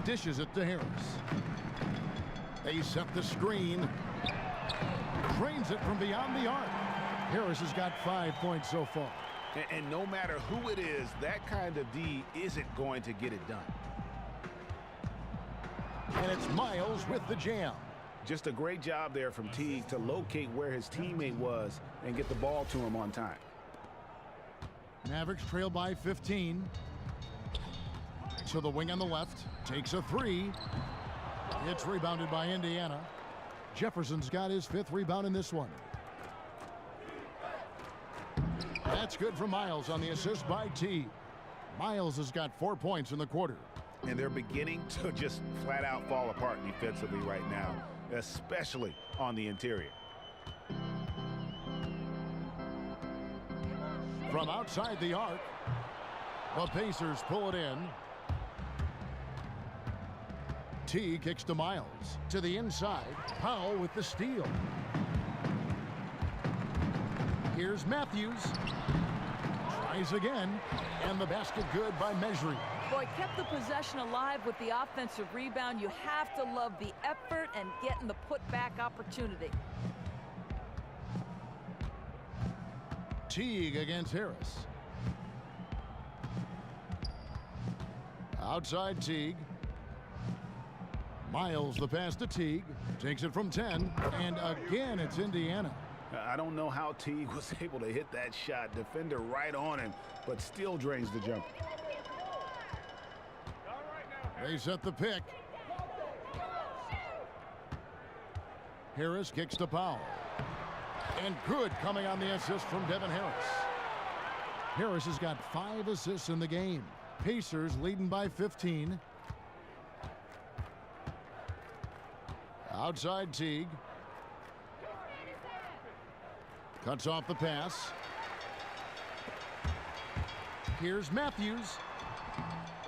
Dishes it to Harris. They set the screen. Drains it from beyond the arc. Harris has got 5 points so far.
And no matter who it is, that kind of D isn't going to get it done.
And it's Miles with the jam.
Just a great job there from Teague to locate where his teammate was and get the ball to him on time.
Mavericks trail by 15. To the wing on the left. Takes a three. It's rebounded by Indiana. Jefferson's got his 5th rebound in this one. That's good for Miles on the assist by Teague. Miles has got 4 points in the quarter.
And they're beginning to just flat out fall apart defensively right now, especially on the interior.
From outside the arc, the Pacers pull it in. T kicks to Miles. To the inside, Powell with the steal. Here's Matthews. Tries again, and the basket good by Mejri.
Boy, kept the possession alive with the offensive rebound. You have to love the effort and getting the putback opportunity.
Teague against Harris. Outside Teague. Miles the pass to Teague. Takes it from 10. And again, it's Indiana.
I don't know how Teague was able to hit that shot. Defender right on him, but still drains the jumper.
They set the pick. Harris kicks to Powell. And good coming on the assist from Devin Harris. Harris has got 5 assists in the game. Pacers leading by 15. Outside Teague. Cuts off the pass. Here's Matthews.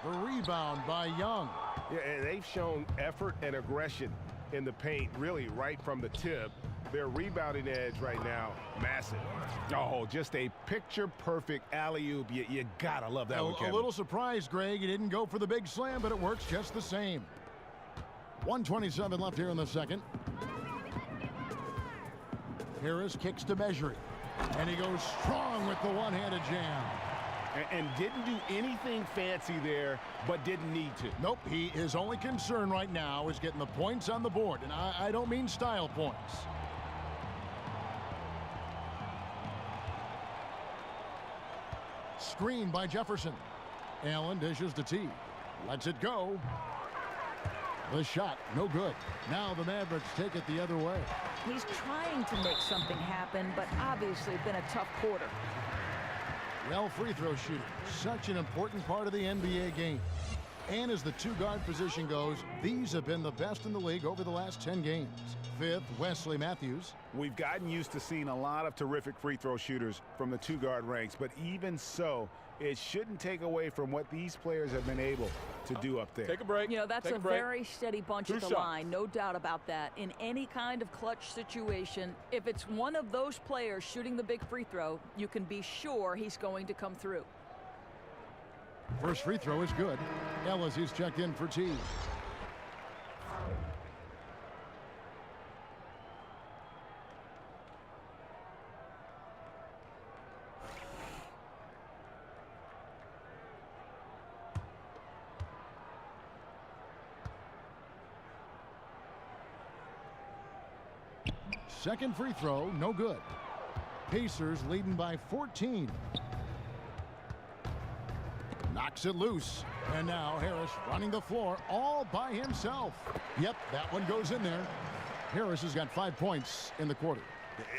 The rebound by Young.
Yeah, and they've shown effort and aggression in the paint, really right from the tip. Their rebounding edge right now, massive. Oh, just a picture-perfect alley-oop. You gotta love that one, Kevin.
A little surprised, Greg. He didn't go for the big slam, but it works just the same. 1:27 left here in the second. Harris kicks to Measuring. And he goes strong with the one-handed jam.
And didn't do anything fancy there, but didn't need to.
Nope, his only concern right now is getting the points on the board. And I don't mean style points. Screen by Jefferson. Allen dishes to T. Lets it go. The shot, no good. Now the Mavericks take it the other way.
He's trying to make something happen, but obviously been a tough quarter.
Well, free throw shooting, such an important part of the NBA game. And as the two-guard position goes, these have been the best in the league over the last 10 games. 5th, Wesley Matthews.
We've gotten used to seeing a lot of terrific free throw shooters from the two-guard ranks, but even so, it shouldn't take away from what these players have been able to do up there.
Take a break.
You know, that's a very steady bunch at the
shots.
line, no doubt about that. In any kind of clutch situation, if it's one of those players shooting the big free throw, you can be sure he's going to come through.
First free throw is good. Ellis, he's checked in for T. Second free throw, no good. Pacers leading by 14. Knocks it loose. And now Harris running the floor all by himself. Yep, that one goes in there. Harris has got 5 points in the quarter.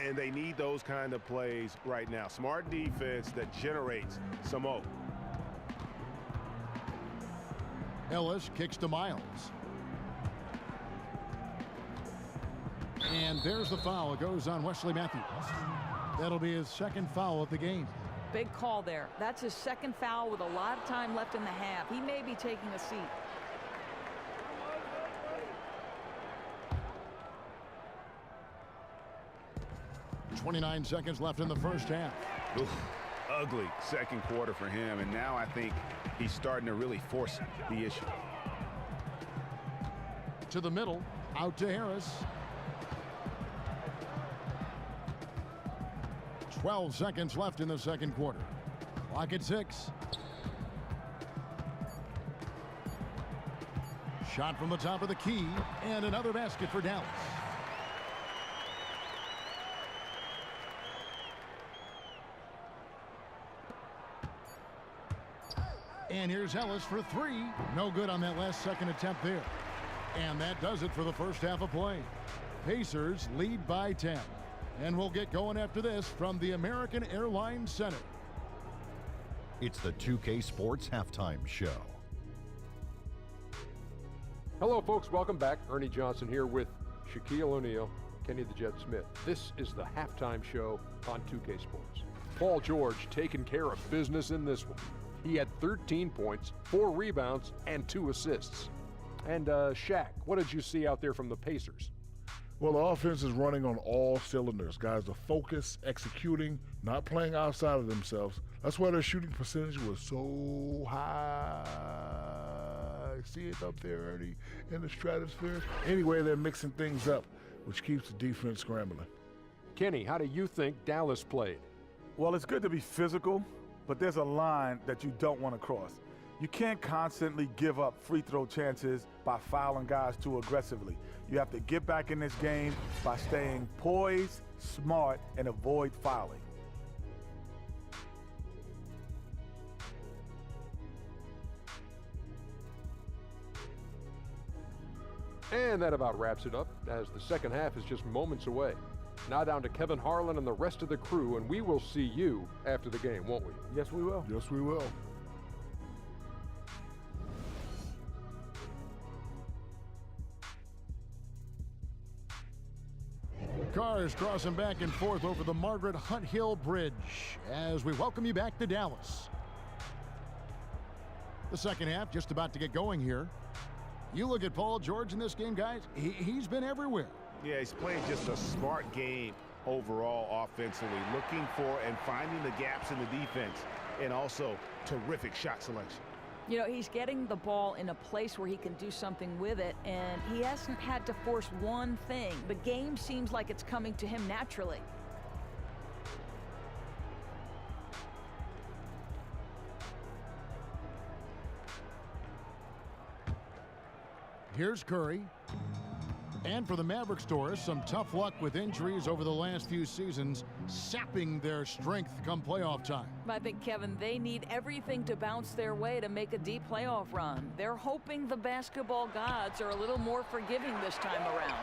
And they need those kind of plays right now. Smart defense that generates some O.
Ellis kicks to Miles. And there's the foul. It goes on Wesley Matthews. That'll be his second foul of the game.
Big call there. That's his second foul with a lot of time left in the half. He may be taking a seat.
.29 seconds left in the first half.
Oof, ugly second quarter for him, and now I think he's starting to really force the issue.
To the middle, out to Harris. 12 seconds left in the second quarter. Clock at 6. Shot from the top of the key, and another basket for Dallas. And here's Ellis for 3. No good on that last second attempt there. And that does it for the first half of play. Pacers lead by 10. And we'll get going after this from the American Airlines Center.
It's the 2K Sports Halftime Show.
Hello, folks. Welcome back. Ernie Johnson here with Shaquille O'Neal, Kenny the Jet Smith. This is the halftime show on 2K Sports. Paul George taking care of business in this one. He had 13 points, 4 rebounds, and 2 assists. And Shaq, what did you see out there from the Pacers?
Well, the offense is running on all cylinders. Guys are focused, executing, not playing outside of themselves. That's why their shooting percentage was so high. See it up there, Ernie, in the stratosphere? Anyway, they're mixing things up, which keeps the defense scrambling.
Kenny, how do you think Dallas played?
Well, it's good to be physical, but there's a line that you don't want to cross. You can't constantly give up free throw chances by fouling guys too aggressively. You have to get back in this game by staying poised, smart, and avoid fouling.
And that about wraps it up, as the second half is just moments away. Now down to Kevin Harlan and the rest of the crew, and we will see you after the game, won't we?
Yes, we will.
Yes, we will.
Cars crossing back and forth over the Margaret Hunt Hill Bridge as we welcome you back to Dallas. The second half just about to get going here. You look at Paul George in this game, guys, he's been everywhere.
Yeah, he's playing just a smart game overall offensively, looking for and finding the gaps in the defense, and also terrific shot selection.
You know, he's getting the ball in a place where he can do something with it, and he hasn't had to force one thing. The game seems like it's coming to him naturally.
Here's Curry. And for the Mavericks, Doris, some tough luck with injuries over the last few seasons, sapping their strength come playoff time.
I think, Kevin, they need everything to bounce their way to make a deep playoff run. They're hoping the basketball gods are a little more forgiving this time around.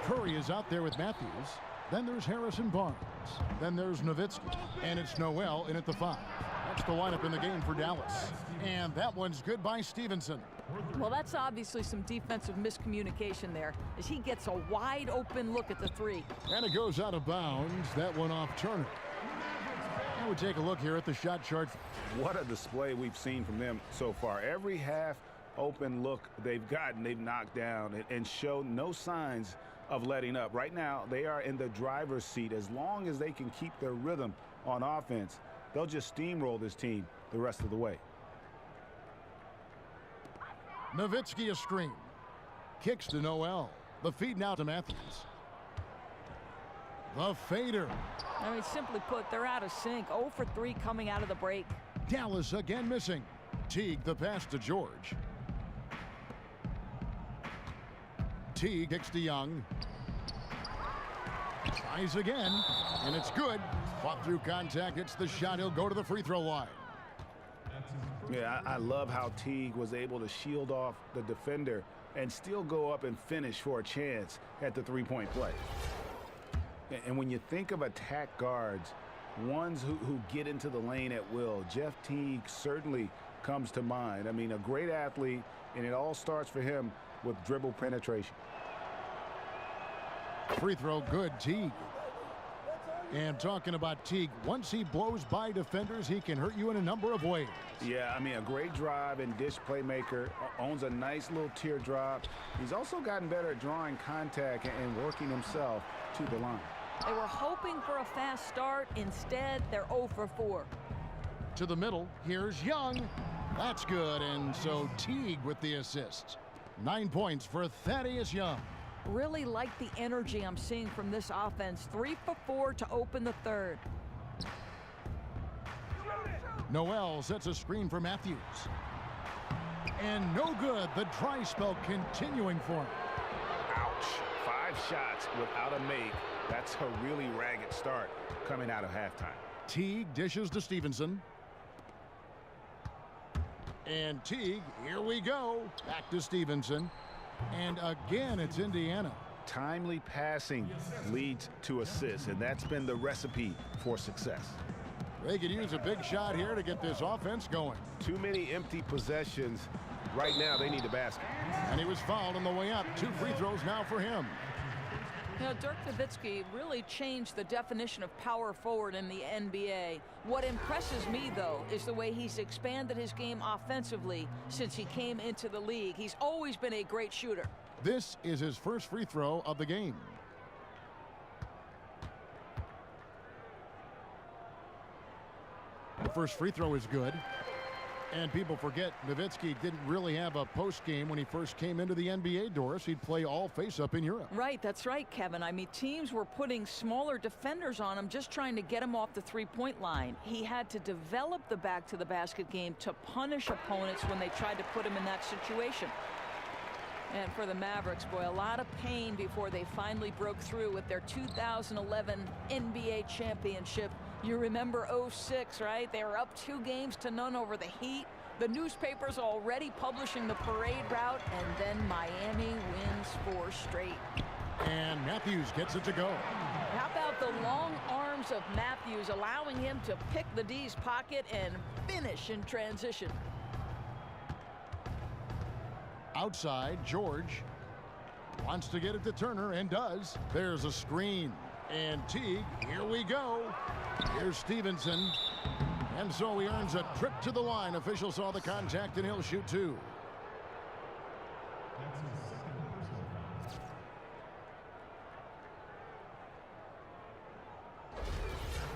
Curry is out there with Matthews. Then there's Harrison Barnes. Then there's Nowitzki. And it's Noel in at the 5. That's the lineup in the game for Dallas. And that one's good by Stevenson.
Well, that's obviously some defensive miscommunication there, as he gets a wide open look at the 3.
And it goes out of bounds. That one off Turner. And we take a look here at the shot chart.
What a display we've seen from them so far. Every half open look they've gotten, they've knocked down and show no signs of letting up. Right now, they are in the driver's seat. As long as they can keep their rhythm on offense, they'll just steamroll this team the rest of the way.
Nowitzki a screen. Kicks to Noel. The feed now to Matthews. The fader.
I mean, simply put, they're out of sync. 0 for 3 coming out of the break.
Dallas again missing. Teague the pass to George. Teague kicks to Young. Tries again, and it's good. Fought through contact, hits the shot. He'll go to the free throw line.
Yeah, I love how Teague was able to shield off the defender and still go up and finish for a chance at the three-point play. And when you think of attack guards, ones who get into the lane at will, Jeff Teague certainly comes to mind. I mean, a great athlete, and it all starts for him with dribble penetration.
Free throw good, Teague. And talking about Teague, once he blows by defenders, he can hurt you in a number of ways.
Yeah, I mean, a great drive and dish playmaker, owns a nice little teardrop. He's also gotten better at drawing contact and working himself to the line.
They were hoping for a fast start. Instead, they're 0 for 4.
To the middle, here's Young. That's good, and so Teague with the assist. 9 points for Thaddeus Young.
Really like the energy I'm seeing from this offense. 3 for 4 to open the third.
Noel sets a screen for Matthews. And no good. The dry spell continuing for him.
Ouch. 5 shots without a make. That's a really ragged start coming out of halftime.
Teague dishes to Stevenson. And Teague, here we go. Back to Stevenson. And again, it's Indiana.
Timely passing leads to assists, and that's been the recipe for success.
They could use a big shot here to get this offense going.
Too many empty possessions. Right now, they need the basket.
And he was fouled on the way up. 2 free throws now for him.
You know, Dirk Nowitzki really changed the definition of power forward in the NBA. What impresses me, though, is the way he's expanded his game offensively since he came into the league. He's always been a great shooter.
This is his first free throw of the game. The first free throw is good. And people forget Nowitzki didn't really have a post game when he first came into the NBA, Doris. He'd play all face-up in Europe.
Right, that's right, Kevin. I mean, teams were putting smaller defenders on him, just trying to get him off the three-point line. He had to develop the back-to-the-basket game to punish opponents when they tried to put him in that situation. And for the Mavericks, boy, a lot of pain before they finally broke through with their 2011 NBA championship. You remember 06, right? They were up 2-0 over the Heat. The newspapers already publishing the parade route, and then Miami wins 4 straight.
And Matthews gets it to go.
How about the long arms of Matthews, allowing him to pick the D's pocket and finish in transition.
Outside, George wants to get it to Turner and does. There's a screen. And Teague, here we go. Here's Stevenson. And so he earns a trip to the line. Official saw the contact and he'll shoot 2.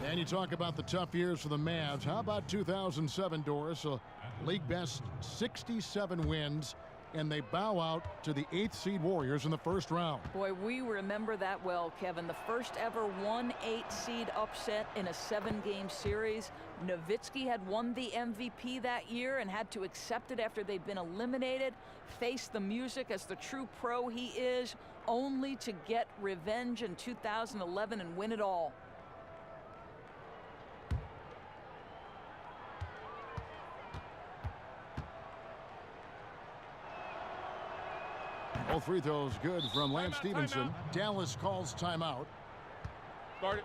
And you talk about the tough years for the Mavs. How about 2007, Doris? A league best 67 wins. And they bow out to the 8th seed Warriors in the first round.
Boy, we remember that well, Kevin. The first ever 1-8 seed upset in a 7-game series. Nowitzki had won the MVP that year and had to accept it after they'd been eliminated. Face the music as the true pro he is, only to get revenge in 2011 and win it all.
All free throws good from Lance Stevenson. Dallas calls timeout.
Start it.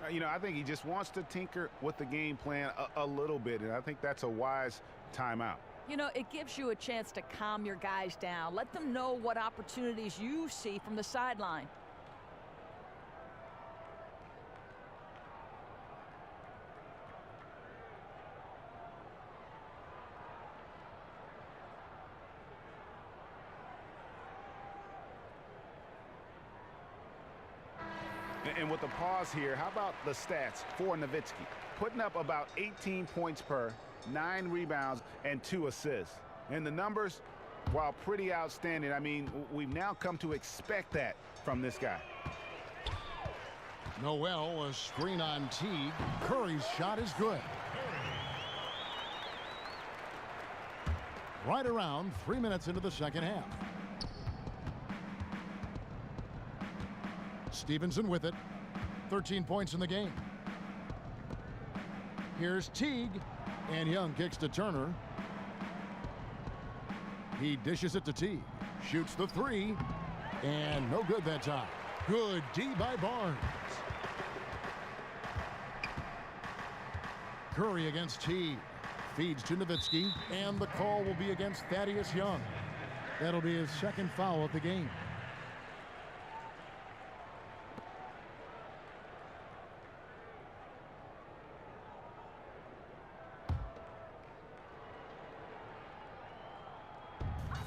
You know, I think he just wants to tinker with the game plan a little bit, and I think that's a wise timeout.
You know, it gives you a chance to calm your guys down. Let them know what opportunities you see from the sideline.
And with the pause here, how about the stats for Nowitzki? Putting up about 18 points per, 9 rebounds, and 2 assists. And the numbers, while pretty outstanding, I mean, we've now come to expect that from this guy.
Noel, a screen on Teague. Curry's shot is good. Right around 3 minutes into the second half. Stevenson with it. 13 points in the game. Here's Teague. And Young kicks to Turner. He dishes it to Teague. Shoots the 3. And no good that time. Good D by Barnes. Curry against Teague. Feeds to Nowitzki. And the call will be against Thaddeus Young. That'll be his second foul of the game.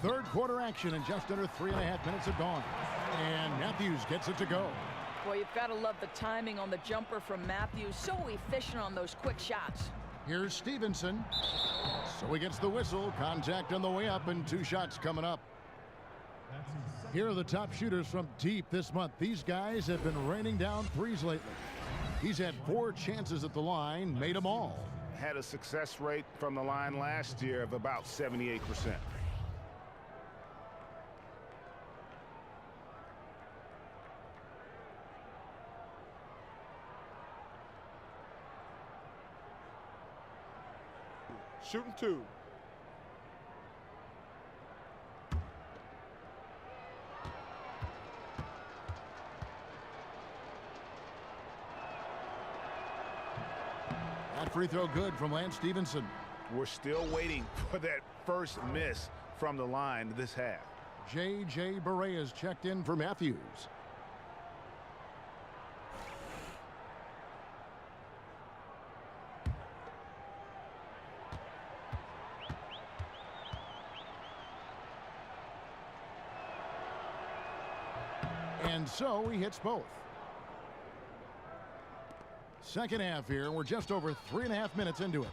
Third quarter action, and just under 3.5 minutes have gone. And Matthews gets it to go.
Boy, you've got to love the timing on the jumper from Matthews. So efficient on those quick shots.
Here's Stevenson. So he gets the whistle. Contact on the way up, and 2 shots coming up. Here are the top shooters from deep this month. These guys have been raining down threes lately. He's had 4 chances at the line, made them all.
Had a success rate from the line last year of about 78%.
Shooting 2.
That free throw good from Lance Stevenson.
We're still waiting for that first miss from the line this half.
J.J. Barea is checked in for Matthews. And so he hits both. second half here. We're just over 3.5 minutes into it.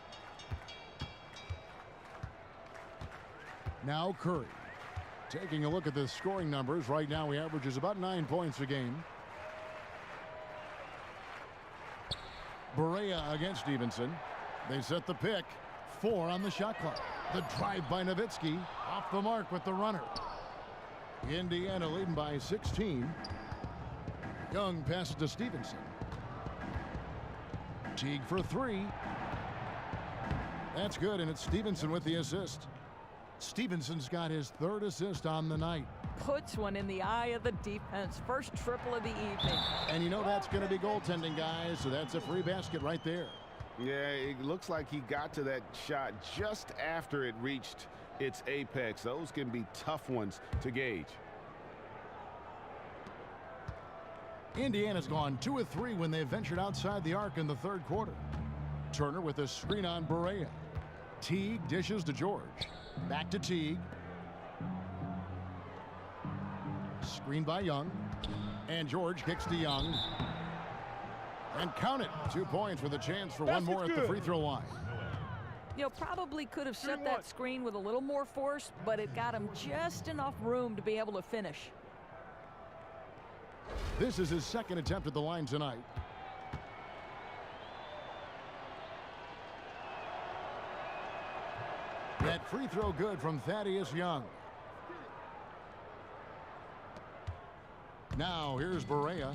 Now Curry. Taking a look at the scoring numbers. Right now he averages about 9 points a game. Barea against Stevenson. They set the pick. 4 on the shot clock. The drive by Nowitzki. Off the mark with the runner. Indiana leading by 16. Young passes to Stevenson. Teague for 3. That's good, and it's Stevenson with the assist. Stevenson's got his 3rd assist on the night.
Puts one in the eye of the defense. First triple of the evening.
And you know that's going to be goaltending, guys, so that's a free basket right there.
Yeah, it looks like he got to that shot just after it reached its apex. Those can be tough ones to gauge.
Indiana's gone 2 of 3 when they ventured outside the arc in the 3rd quarter. Turner with a screen on Barea. Teague dishes to George. Back to Teague. Screen by Young. And George kicks to Young. And count it. 2 points with a chance for one more at the free throw line.
You know, probably could have set that screen with a little more force, but it got him just enough room to be able to finish.
This is his 2nd attempt at the line tonight. That free throw good from Thaddeus Young. Now here's Barea.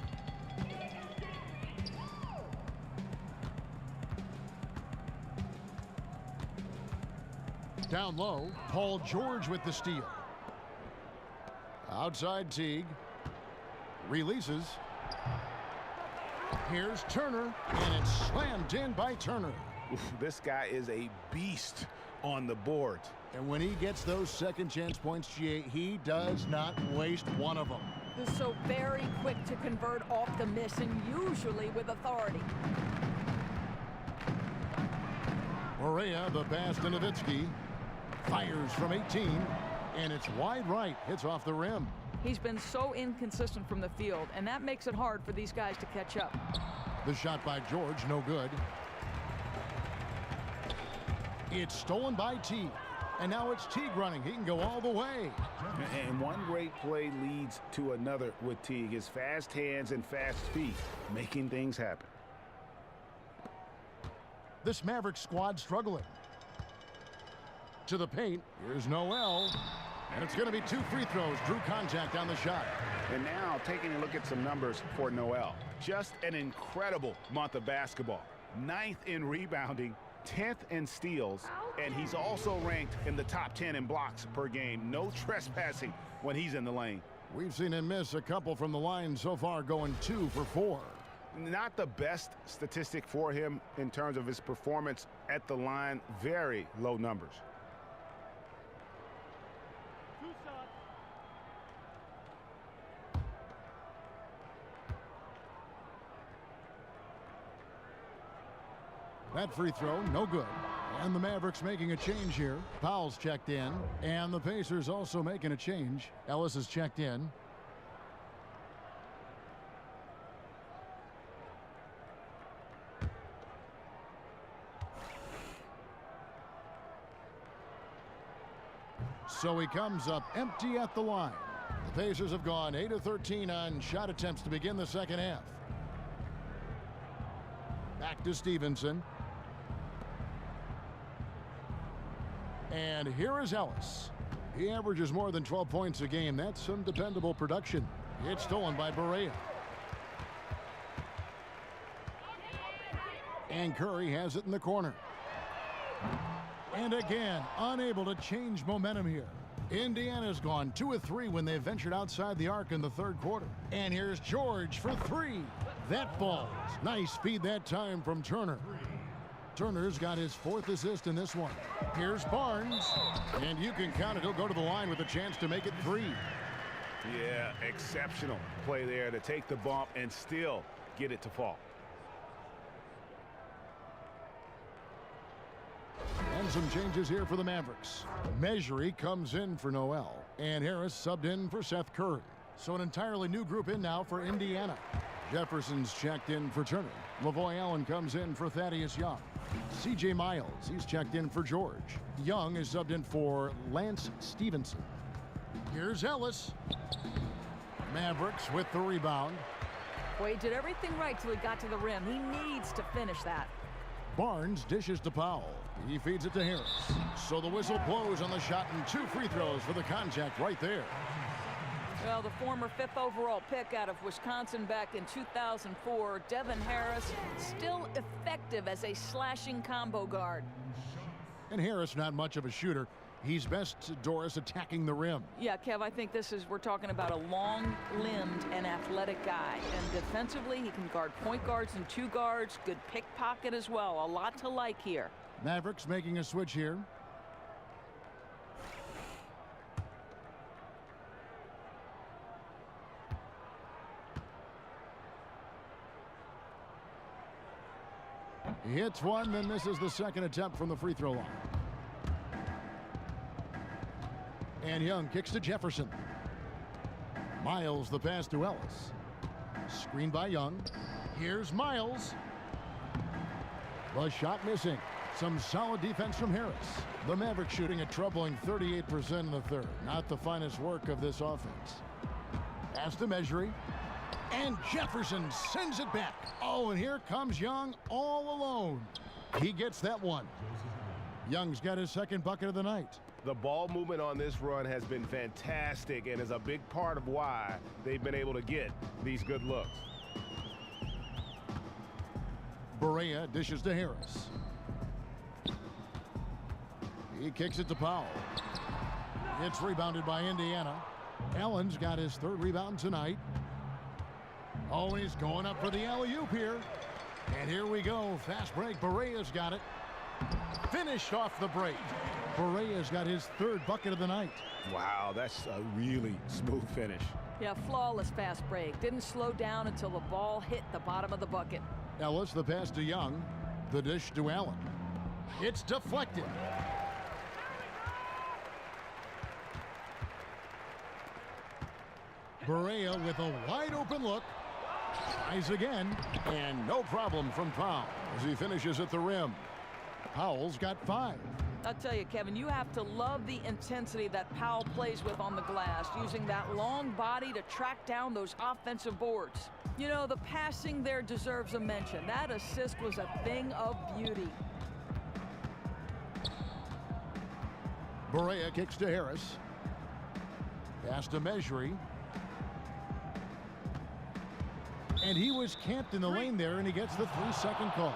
Down low, Paul George with the steal. Outside Teague. Releases. Here's Turner, and it's slammed in by Turner.
This guy is a beast on the board.
And when he gets those second chance points, GA, he does not waste one of them.
He's so very quick to convert off the miss, and usually with authority.
Barea, the pass to Nowitzki. Fires from 18, and it's wide right. Hits off the rim.
He's been so inconsistent from the field, and that makes it hard for these guys to catch up.
The shot by George, no good. It's stolen by Teague, and now it's Teague running. He can go all the way.
And one great play leads to another with Teague. His fast hands and fast feet, making things happen.
This Mavericks squad struggling. To the paint, here's Noel. And it's going to be 2 free throws. Drew contact on the shot.
And now taking a look at some numbers for Noel. Just an incredible month of basketball. 9th in rebounding, 10th in steals, and he's also ranked in the top 10 in blocks per game. No trespassing when he's in the lane.
We've seen him miss a couple from the line so far, going 2 for 4.
Not the best statistic for him in terms of his performance at the line. Very low numbers.
That free throw, no good. And the Mavericks making a change here. Powell's checked in. And the Pacers also making a change. Ellis is checked in. So he comes up empty at the line. The Pacers have gone 8 of 13 on shot attempts to begin the second half. Back to Stevenson. And here is Ellis. He averages more than 12 points a game. That's some dependable production. It's stolen by Barea. And Curry has it in the corner. And again, unable to change momentum here. Indiana's gone 2 of 3 when they ventured outside the arc in the 3rd quarter. And here's George for 3. That falls. Nice feed that time from Turner. Turner's got his 4th assist in this one. Here's Barnes. And you can count it. He'll go to the line with a chance to make it 3.
Yeah, exceptional play there to take the bump and still get it to fall.
And some changes here for the Mavericks. Measury comes in for Noel. And Harris subbed in for Seth Curry. So an entirely new group in now for Indiana. Jefferson's checked in for Turner. Lavoy Allen comes in for Thaddeus Young. C.J. Miles, he's checked in for George. Young is subbed in for Lance Stevenson. Here's Ellis. Mavericks with the rebound.
Boy, he did everything right till he got to the rim. He needs to finish that.
Barnes dishes to Powell. He feeds it to Harris. So the whistle blows on the shot and 2 free throws for the contact right there.
Well, the former 5th overall pick out of Wisconsin back in 2004, Devin Harris, still effective as a slashing combo guard.
And Harris not much of a shooter. He's best, Doris, attacking the rim.
Yeah, Kev, I think we're talking about a long-limbed and athletic guy. And defensively, he can guard point guards and 2 guards. Good pickpocket as well. A lot to like here.
Mavericks making a switch here. He hits one, then misses the second attempt from the free throw line. And Young kicks to Jefferson. Miles the pass to Ellis. Screen by Young. Here's Miles. The shot missing. Some solid defense from Harris. The Mavericks shooting a troubling 38% in the third. Not the finest work of this offense. Pass to Mejri. And Jefferson sends it back. Oh, and here comes Young all alone. He gets that one. Young's got his second bucket of the night.
The ball movement on this run has been fantastic and is a big part of why they've been able to get these good looks.
Barea dishes to Harris. He kicks it to Powell. It's rebounded by Indiana. Allen's got his 3rd rebound tonight. Oh, he's going up for the alley-oop here. And here we go. Fast break. Barea's got it. Finished off the break. Barea's got his 3rd bucket of the night.
Wow, that's a really smooth finish.
Yeah, flawless fast break. Didn't slow down until the ball hit the bottom of the bucket.
Ellis the pass to Young. The dish to Allen. It's deflected. Barea with a wide open look. Tries again. And no problem from Powell as he finishes at the rim. Powell's got 5.
I'll tell you, Kevin, you have to love the intensity that Powell plays with on the glass, using that long body to track down those offensive boards. You know, the passing there deserves a mention. That assist was a thing of beauty.
Barea kicks to Harris. Pass to Mejri. And he was camped in the lane there, and he gets the 3-second call.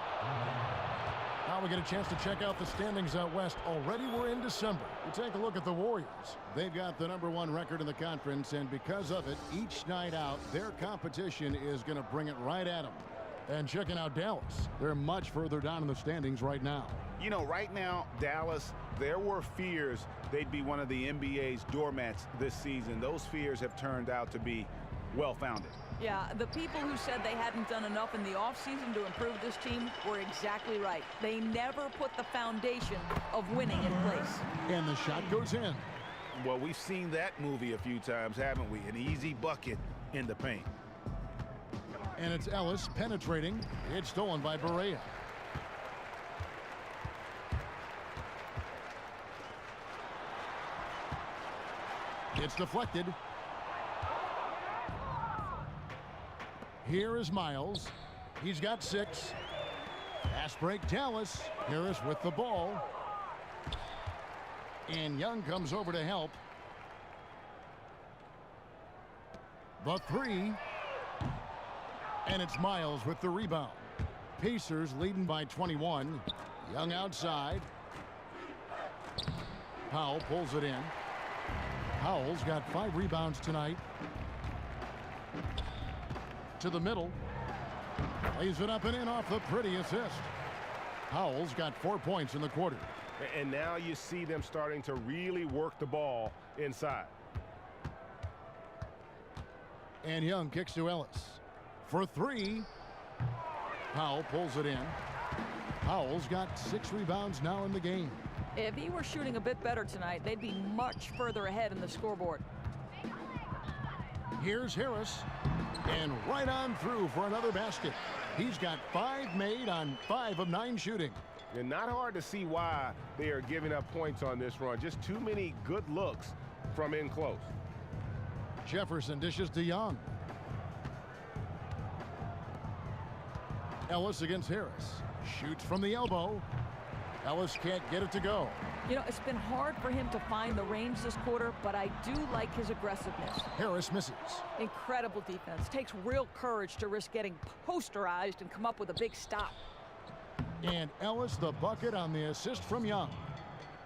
Now we get a chance to check out the standings out west. Already we're in December. We take a look at the Warriors. They've got the #1 record in the conference, and because of it, each night out, their competition is going to bring it right at them. And checking out Dallas, they're much further down in the standings right now.
You know, right now, Dallas, there were fears they'd be one of the NBA's doormats this season. Those fears have turned out to be well-founded.
Yeah, the people who said they hadn't done enough in the offseason to improve this team were exactly right. They never put the foundation of winning in place.
And the shot goes in.
Well, we've seen that movie a few times, haven't we? An easy bucket in the paint.
And it's Ellis penetrating. It's stolen by Barea. It's deflected. Here is Miles. He's got 6. Pass break, Dallas. Harris with the ball. And Young comes over to help. The 3. And it's Miles with the rebound. Pacers leading by 21. Young outside. Powell pulls it in. Powell's got 5 rebounds tonight. To the middle. Lays it up and in off the pretty assist. Powell's got 4 points in the quarter.
And now you see them starting to really work the ball inside.
And Young kicks to Ellis. For 3. Powell pulls it in. Powell's got 6 rebounds now in the game.
If he were shooting a bit better tonight, they'd be much further ahead in the scoreboard.
Here's Harris. And right on through for another basket. He's got 5 made on 5 of 9 shooting.
And not hard to see why they are giving up points on this run. Just too many good looks from in close.
Jefferson dishes to Young. Ellis against Harris. Shoots from the elbow. Ellis can't get it to go.
You know, it's been hard for him to find the range this quarter, but I do like his aggressiveness.
Harris misses.
Incredible defense. Takes real courage to risk getting posterized and come up with a big stop.
And Ellis the bucket on the assist from Young.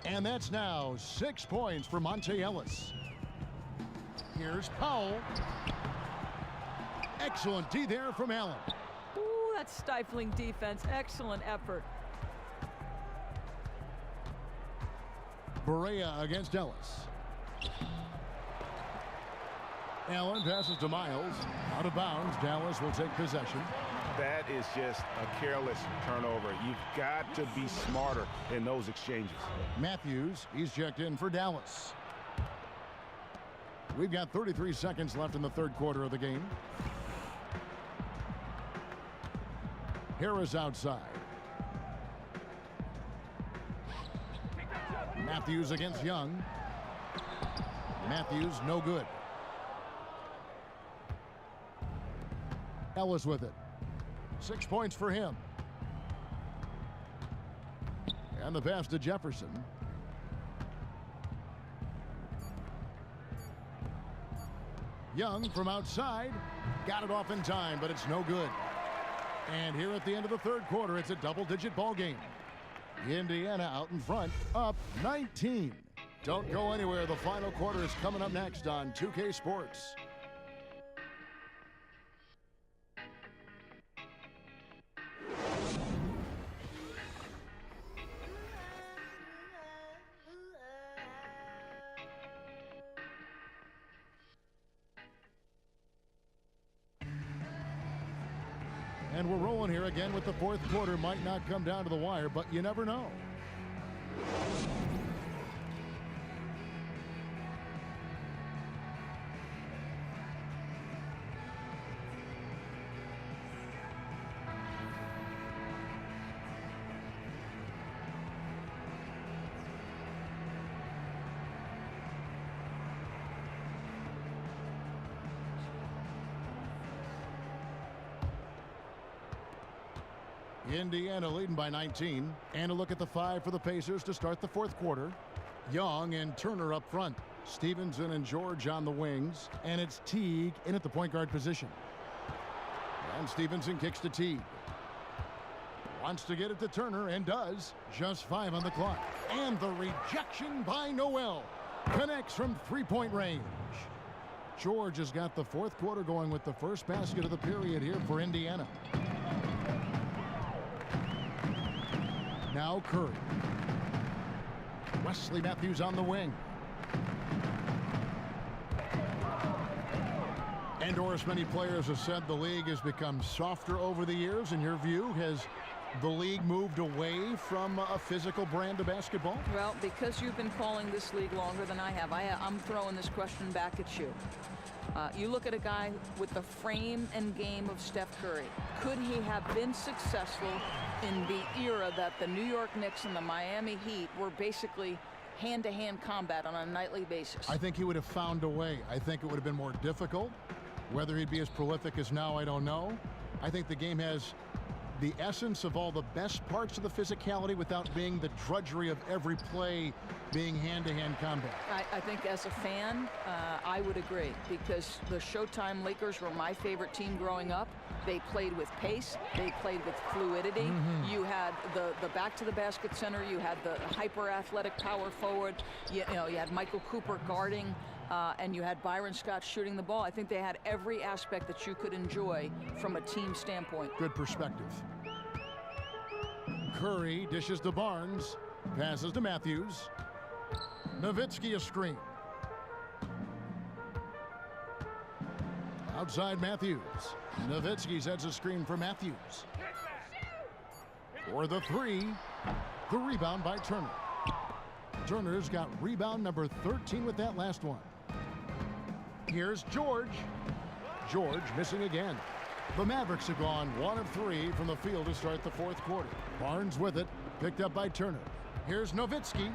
And that's now 6 points for Monte Ellis. Here's Powell. Excellent D there from Allen.
Ooh, that's stifling defense. Excellent effort.
Berea against Ellis. Allen passes to Miles. Out of bounds. Dallas will take possession.
That is just a careless turnover. You've got to be smarter in those exchanges.
Matthews, he's checked in for Dallas. We've got 33 seconds left in the third quarter of the game. Harris outside. Matthews against Young. Matthews no good. Ellis with it. 6 points for him. And the pass to Jefferson. Young from outside. Got it off in time, but it's no good. And here at the end of the third quarter, it's a double-digit ball game. Indiana out in front, up 19. Don't go anywhere. The final quarter is coming up next on 2K Sports. And we're rolling here again with the fourth quarter. Might not come down to the wire, but you never know. Indiana leading by 19. And a look at the 5 for the Pacers to start the fourth quarter. Young and Turner up front. Stevenson and George on the wings. And it's Teague in at the point guard position. And Stevenson kicks to Teague. Wants to get it to Turner and does. Just 5 on the clock. And the rejection by Noel. Connects from 3-point range. George has got the fourth quarter going with the first basket of the period here for Indiana. Now Curry. Wesley Matthews on the wing. And Doris, many players have said the league has become softer over the years. In your view, has the league moved away from a physical brand of basketball?
Well, because you've been calling this league longer than I have, I'm throwing this question back at you. You look at a guy with the frame and game of Steph Curry. Could he have been successful in the era that the New York Knicks and the Miami Heat were basically hand-to-hand combat on a nightly basis?
I think he would have found a way. I think it would have been more difficult. Whether he'd be as prolific as now, I don't know. I think the game has the essence of all the best parts of the physicality without being the drudgery of every play being hand-to-hand combat.
I think as a fan, I would agree, because the Showtime Lakers were my favorite team growing up. They played with pace. They played with fluidity. You had the back-to-the-basket center. You had the hyper-athletic power forward. You had Michael Cooper guarding, and you had Byron Scott shooting the ball. I think they had every aspect that you could enjoy from a team standpoint.
Good perspective. Curry dishes to Barnes. Passes to Matthews. Nowitzki a screen. Outside Matthews. Nowitzki sets a screen for Matthews. For the 3. The rebound by Turner. Turner's got rebound number 13 with that last one. Here's George. George missing again. The Mavericks have gone 1 of 3 from the field to start the fourth quarter. Barnes with it, picked up by Turner. Here's Nowitzki,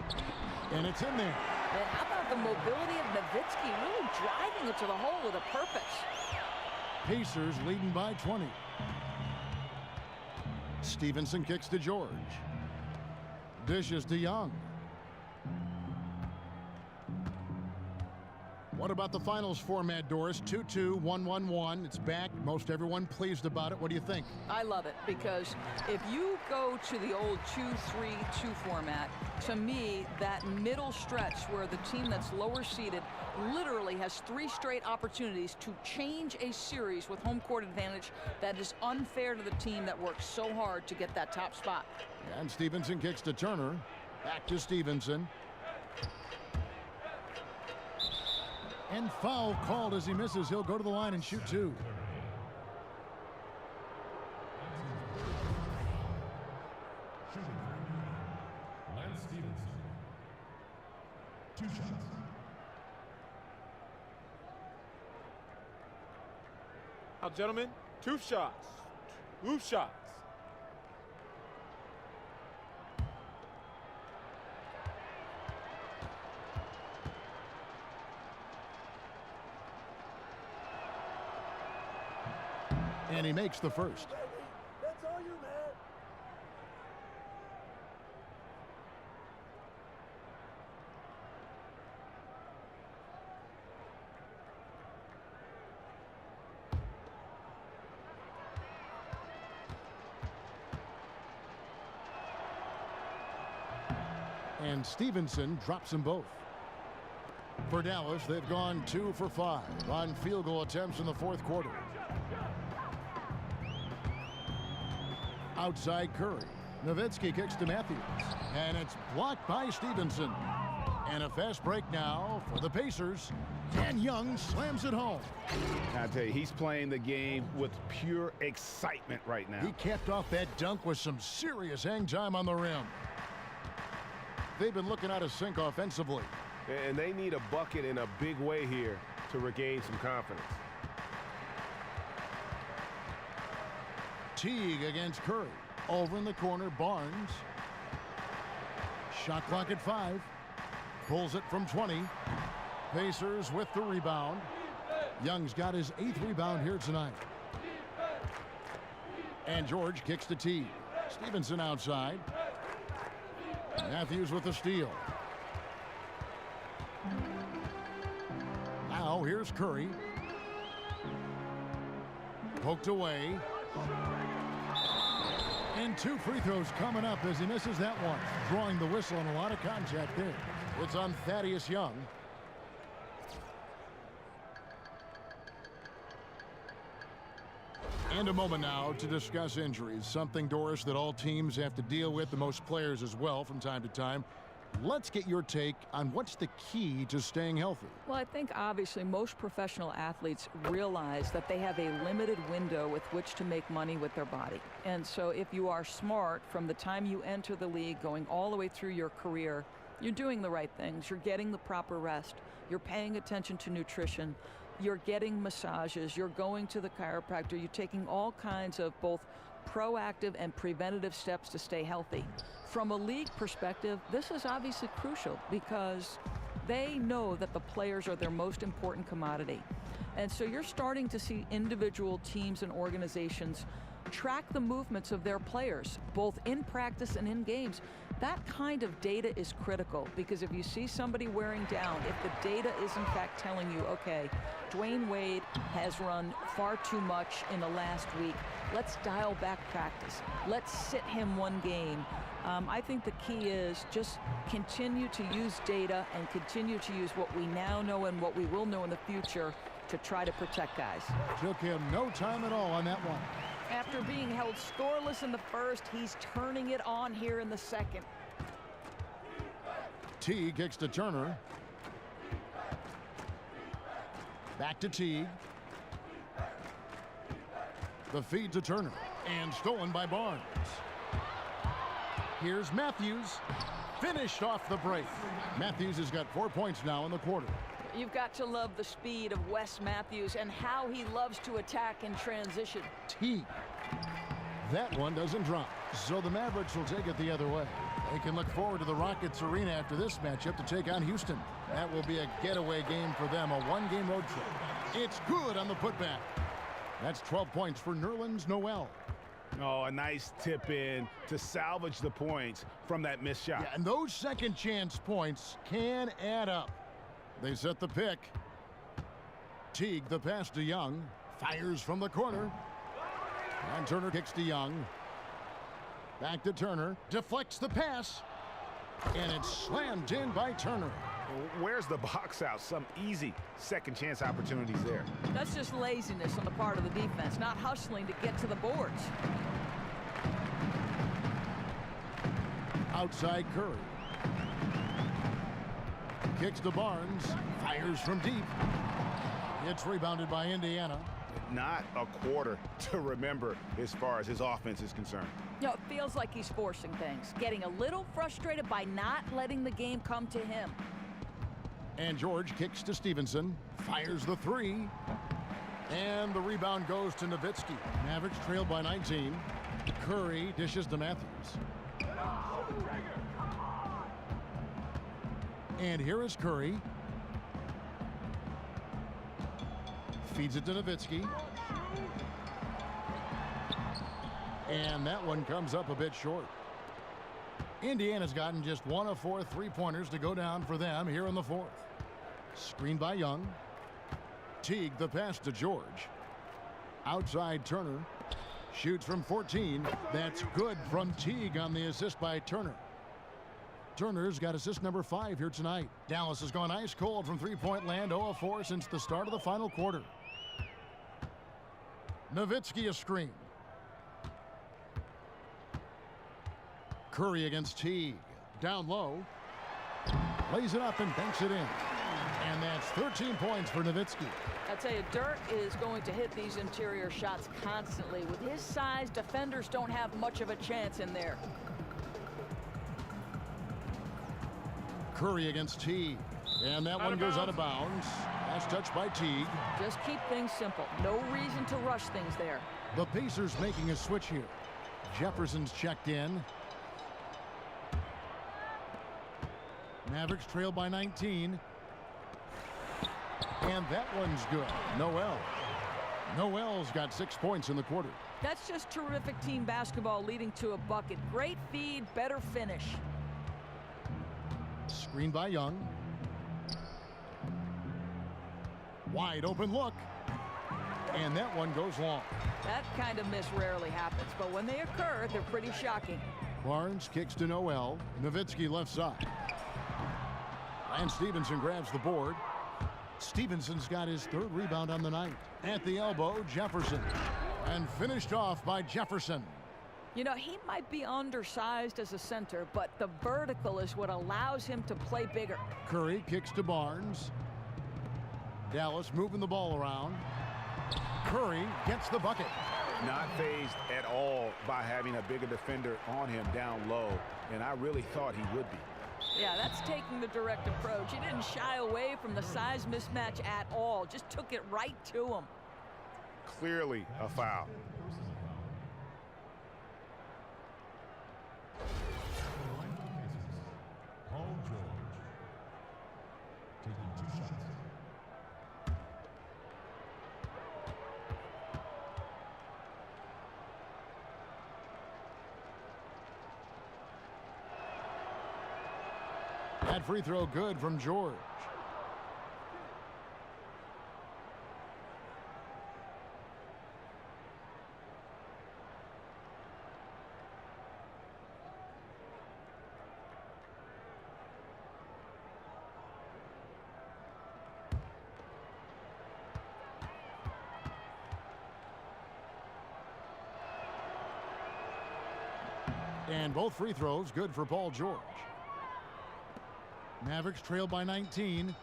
and it's in there.
And how about the mobility of Nowitzki, really driving it to the hole with a purpose.
Pacers leading by 20. Stevenson kicks to George. Dishes to Young. What about the finals format, Doris? 2-2, 1-1-1. It's back. Most everyone pleased about it. What do you think?
I love it, because if you go to the old 2-3-2 format, to me, that middle stretch where the team that's lower seeded literally has 3 straight opportunities to change a series with home court advantage, that is unfair to the team that works so hard to get that top spot.
And Stevenson kicks to Turner. Back to Stevenson. And foul called as he misses. He'll go to the line and shoot 2.
Lance Stevenson. 2 shots.
Now, gentlemen, 2 shots. 2 shots.
And he makes the first.
That's all you, man.
And Stevenson drops them both. For Dallas, they've gone 2 for 5 on field goal attempts in the fourth quarter. Outside Curry. Nowitzki kicks to Matthews. And it's blocked by Stevenson. And a fast break now for the Pacers. And Young slams it home.
I tell you, he's playing the game with pure excitement right now.
He capped off that dunk with some serious hang time on the rim. They've been looking out of sync offensively.
And they need a bucket in a big way here to regain some confidence.
Teague against Curry. Over in the corner, Barnes. Shot clock at 5. Pulls it from 20. Pacers with the rebound. Young's got his 8th rebound here tonight. And George kicks to Teague. Stevenson outside. Matthews with the steal. Now here's Curry. Poked away. And 2 free throws coming up as he misses that one. Drawing the whistle on a lot of contact there. It's on Thaddeus Young. And a moment now to discuss injuries. Something, Doris, that all teams have to deal with, the most players as well from time to time. Let's get your take on what's the key to staying healthy.
Well, I think obviously most professional athletes realize that they have a limited window with which to make money with their body. And so if you are smart from the time you enter the league going all the way through your career, you're doing the right things. You're getting the proper rest. You're paying attention to nutrition. You're getting massages. You're going to the chiropractor. You're taking all kinds of both proactive and preventative steps to stay healthy. From a league perspective, this is obviously crucial because they know that the players are their most important commodity. And so you're starting to see individual teams and organizations track the movements of their players, both in practice and in games. That kind of data is critical because if you see somebody wearing down, if the data is in fact telling you, okay, Dwayne Wade has run far too much in the last week, let's dial back practice. Let's sit him one game. I think the key is just continue to use data and continue to use what we now know and what we will know in the future to try to protect guys.
Took him no time at all on that one.
After being held scoreless in the first, he's turning it on here in the second.
Teague kicks to Turner. Back to Teague. The feed to Turner. And stolen by Barnes. Here's Matthews. Finished off the break. Matthews has got 4 points now in the quarter.
You've got to love the speed of Wes Matthews and how he loves to attack in transition.
Teague. That one doesn't drop. So the Mavericks will take it the other way. They can look forward to the Rockets Arena after this matchup to take on Houston. That will be a getaway game for them, a one-game road trip. It's good on the putback. That's 12 points for Nerlens Noel.
Oh, a nice tip in to salvage the points from that missed shot.
Yeah, and those second chance points can add up. They set the pick. Teague, the pass to Young. Fires from the corner. And Turner kicks to Young. Back to Turner. Deflects the pass. And it's slammed in by Turner.
Where's the box out? Some easy second chance opportunities there.
That's just laziness on the part of the defense, not hustling to get to the boards.
Outside Curry. Kicks to Barnes. Fires from deep. It's rebounded by Indiana.
Not a quarter to remember as far as his offense is concerned.
You know, it feels like he's forcing things, getting a little frustrated by not letting the game come to him.
And George kicks to Stevenson, fires the three, and the rebound goes to Nowitzki. Mavericks trail by 19. Curry dishes to Matthews. And here is Curry. Feeds it to Nowitzki. And that one comes up a bit short. Indiana's gotten just 1 of 4 3-pointers to go down for them here in the fourth. Screened by Young. Teague, the pass to George. Outside Turner. Shoots from 14. That's good from Teague on the assist by Turner. Turner's got assist number 5 here tonight. Dallas has gone ice cold from three-point land, 0 of 4 since the start of the final quarter. Nowitzki a screen. Curry against Teague. Down low. Lays it up and banks it in. And that's 13 points for Nowitzki.
I tell you, Dirk is going to hit these interior shots constantly. With his size, defenders don't have much of a chance in there.
Curry against Teague. And that one goes out of bounds. That's touched by Teague.
Just keep things simple. No reason to rush things there.
The Pacers making a switch here. Jefferson's checked in. Mavericks trail by 19. And that one's good. Noel's got 6 points in the quarter.
That's just terrific team basketball leading to a bucket. Great feed, better finish.
Screened by Young. Wide open look. And that one goes long.
That kind of miss rarely happens, but when they occur, they're pretty shocking.
Barnes kicks to Noel. Nowitzki left side. And Stevenson grabs the board. Stevenson's got his 3rd rebound on the night. At the elbow, Jefferson. And finished off by Jefferson.
You know, he might be undersized as a center, but the vertical is what allows him to play bigger.
Curry kicks to Barnes. Dallas moving the ball around. Curry gets the bucket.
Not fazed at all by having a bigger defender on him down low, and I really thought he would be.
Yeah, that's taking the direct approach. He didn't shy away from the size mismatch at all. Just took it right to him.
Clearly a foul.
Paul George taking 2 shots.
That free throw good from George. And both free throws good for Paul George. Mavericks trail by 19.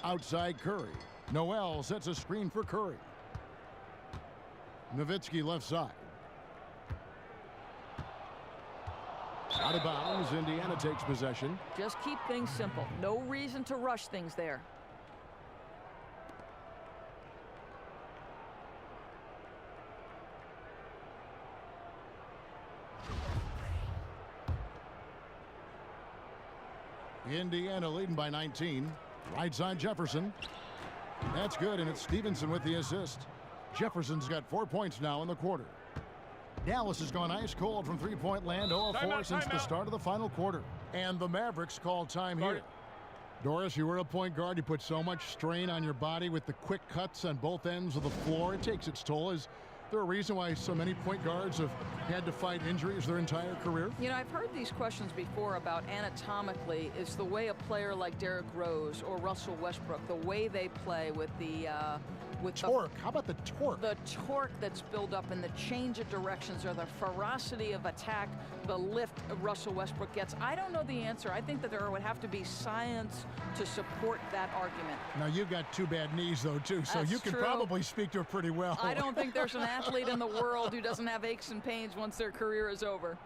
Outside Curry. Noel sets a screen for Curry. Nowitzki left side. Out of bounds, Indiana takes possession.
Just keep things simple. No reason to rush things there.
Indiana leading by 19. Right side Jefferson. That's good, and it's Stevenson with the assist. Jefferson's got 4 points now in the quarter. Dallas has gone ice cold from three-point land, 0-4 since the start of the final quarter. And the Mavericks call time here. Doris, you were a point guard. You put so much strain on your body with the quick cuts on both ends of the floor. It takes its toll. Is there a reason why so many point guards have had to fight injuries their entire career?
You know, I've heard these questions before about anatomically. Is the way a player like Derrick Rose or Russell Westbrook, the way they play with the
torque. How about the torque?
The torque that's built up and the change of directions or the ferocity of attack, the lift Russell Westbrook gets. I don't know the answer. I think that there would have to be science to support that argument.
Now, you've got two bad knees, though, too, so
That's
you can
true.
probably speak to it pretty well.
I don't think there's an athlete in the world who doesn't have aches and pains once their career is over.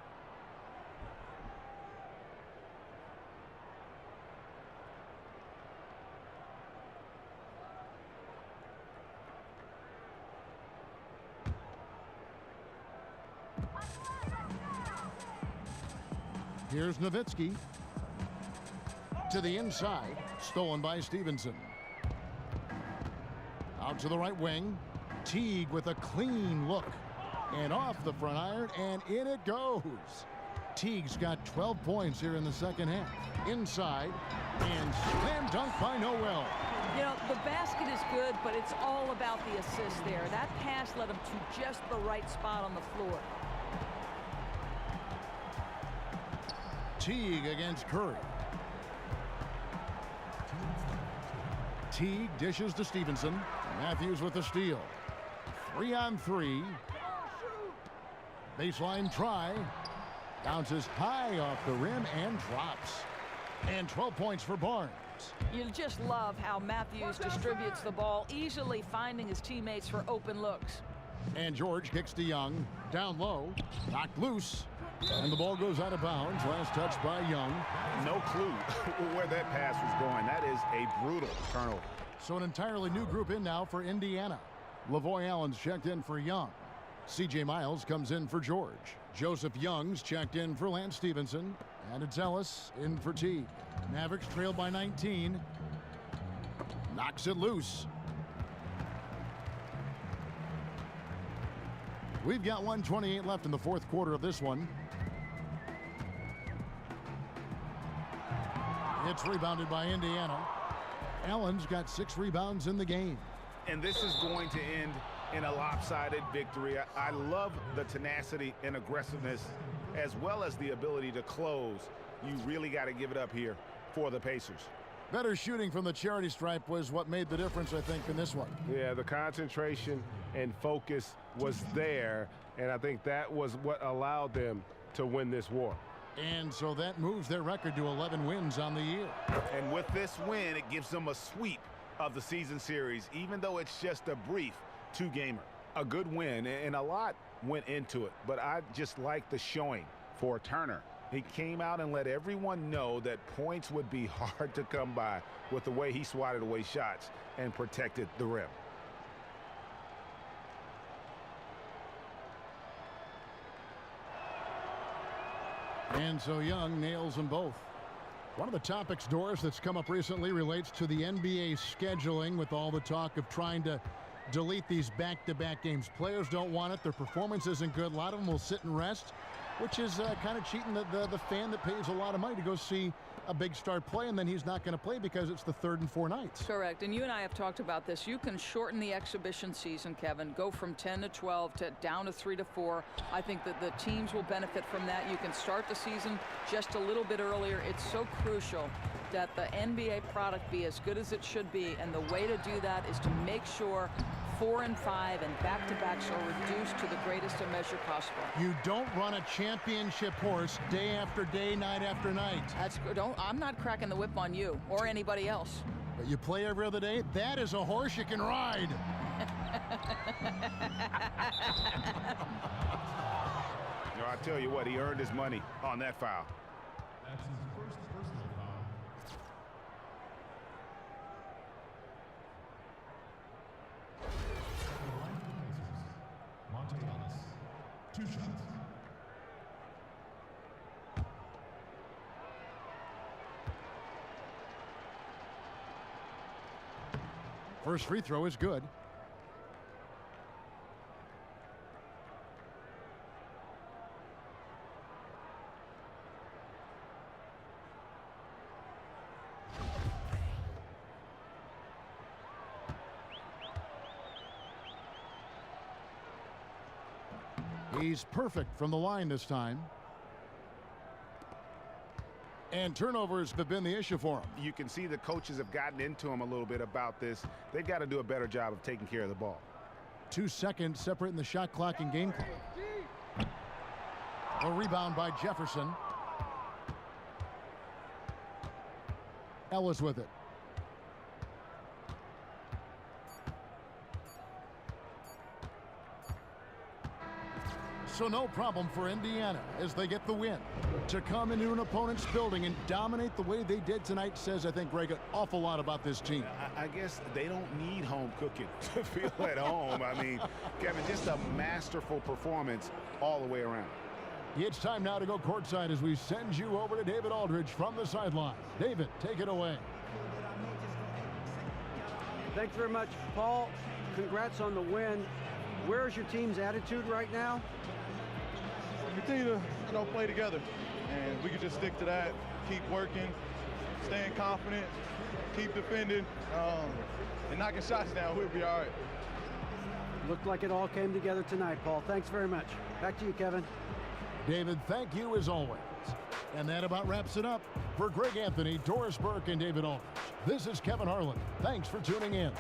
Here's Nowitzki to the inside, stolen by Stevenson. Out to the right wing, Teague with a clean look, and off the front iron, and in it goes. Teague's got 12 points here in the second half. Inside, and slam dunk by Noel.
You know, the basket is good, but it's all about the assist there. That pass led him to just the right spot on the floor.
Teague against Curry. Teague dishes to Stevenson. Matthews with the steal. 3-on-3. Baseline try. Bounces high off the rim and drops. And 12 points for Barnes.
You just love how Matthews distributes the ball, easily finding his teammates for open looks.
And George kicks to Young. Down low. Knocked loose. And the ball goes out of bounds. Last touch by Young.
No clue where that pass was going. That is a brutal turnover.
So an entirely new group in now for Indiana. Lavoy Allen's checked in for Young. C.J. Miles comes in for George. Joseph Young's checked in for Lance Stevenson. And it's Ellis in for Teague. Mavericks trailed by 19. Knocks it loose. We've got 1:28 left in the fourth quarter of this one. It's rebounded by Indiana. Allen's got 6 rebounds in the game.
And this is going to end in a lopsided victory. I love the tenacity and aggressiveness as well as the ability to close. You really got to give it up here for the Pacers.
Better shooting from the charity stripe was what made the difference, I think, in this one.
Yeah, the concentration and focus was there, and I think that was what allowed them to win this war.
And so that moves their record to 11 wins on the year.
And with this win, it gives them a sweep of the season series, even though it's just a brief 2-gamer. A good win, and a lot went into it, but I just like the showing for Turner. He came out and let everyone know that points would be hard to come by with the way he swatted away shots and protected the rim.
And so Young nails them both. One of the topics, Doris, that's come up recently relates to the NBA scheduling with all the talk of trying to delete these back-to-back games. Players don't want it. Their performance isn't good. A lot of them will sit and rest, which is kind of cheating the fan that pays a lot of money to go see a big star play, and then he's not going to play because it's the 3rd and 4 nights.
Correct, and you and I have talked about this. You can shorten the exhibition season, Kevin, go from 10 to 12 to down to 3 to 4. I think that the teams will benefit from that. You can start the season just a little bit earlier. It's so crucial that the NBA product be as good as it should be, and the way to do that is to make sure 4 and 5 and back-to-backs are reduced to the greatest measure possible.
You don't run a championship horse day after day, night after night.
I'm not cracking the whip on you or anybody else.
But you play every other day? That is a horse you can ride.
No, I tell you what, he earned his money on that foul.
That's his first personal foul. The line for the Pacers, Monte Ellis. 2 shots.
First free throw is good. He's perfect from the line this time. And turnovers have been the issue for him.
You can see the coaches have gotten into him a little bit about this. They've got to do a better job of taking care of the ball.
2 seconds separating the shot clock and game clock. A rebound by Jefferson. Ellis with it. So no problem for Indiana as they get the win. To come into an opponent's building and dominate the way they did tonight says, I think, Greg, an awful lot about this team.
I guess they don't need home cooking to feel at home. I mean, Kevin, just a masterful performance all the way around.
It's time now to go courtside as we send you over to David Aldridge from the sideline. David, take it away.
Thanks very much, Paul. Congrats on the win. Where's your team's attitude right now?
Continue to play together, and we can just stick to that, keep working, staying confident, keep defending, and knocking shots down. We'll be all right.
Looked like it all came together tonight, Paul. Thanks very much. Back to you, Kevin.
David, thank you as always. And that about wraps it up. For Greg Anthony, Doris Burke, and David Aldridge, this is Kevin Harlan. Thanks for tuning in.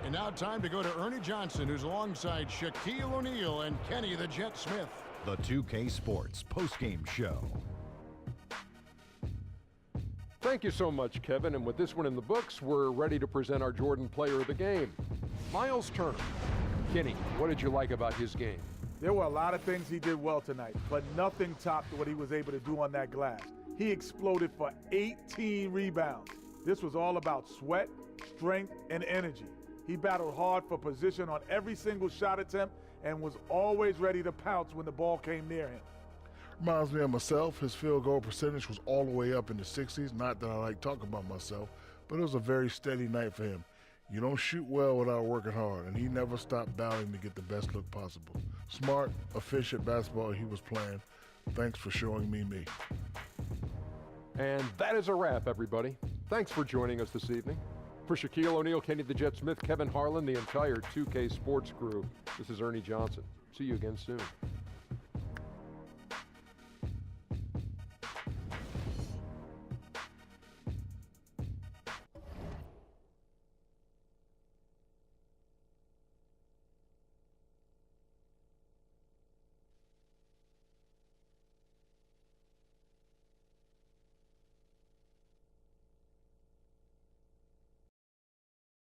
And now time to go to Ernie Johnson, who's alongside Shaquille O'Neal and Kenny the Jet Smith.
The 2K Sports postgame show.
Thank you so much, Kevin. And with this one in the books, we're ready to present our Jordan Player of the Game, Miles Turner. Kenny, what did you like about his game?
There were a lot of things he did well tonight, but nothing topped what he was able to do on that glass. He exploded for 18 rebounds. This was all about sweat, strength, and energy. He battled hard for position on every single shot attempt and was always ready to pounce when the ball came near him.
Reminds me of myself. His field goal percentage was all the way up in the 60s. Not that I like talking about myself, but it was a very steady night for him. You don't shoot well without working hard, and he never stopped battling to get the best look possible. Smart, efficient basketball he was playing. Thanks for showing me.
And that is a wrap, everybody. Thanks for joining us this evening. For Shaquille O'Neal, Kenny the Jet Smith, Kevin Harlan, the entire 2K Sports crew, this is Ernie Johnson. See you again soon.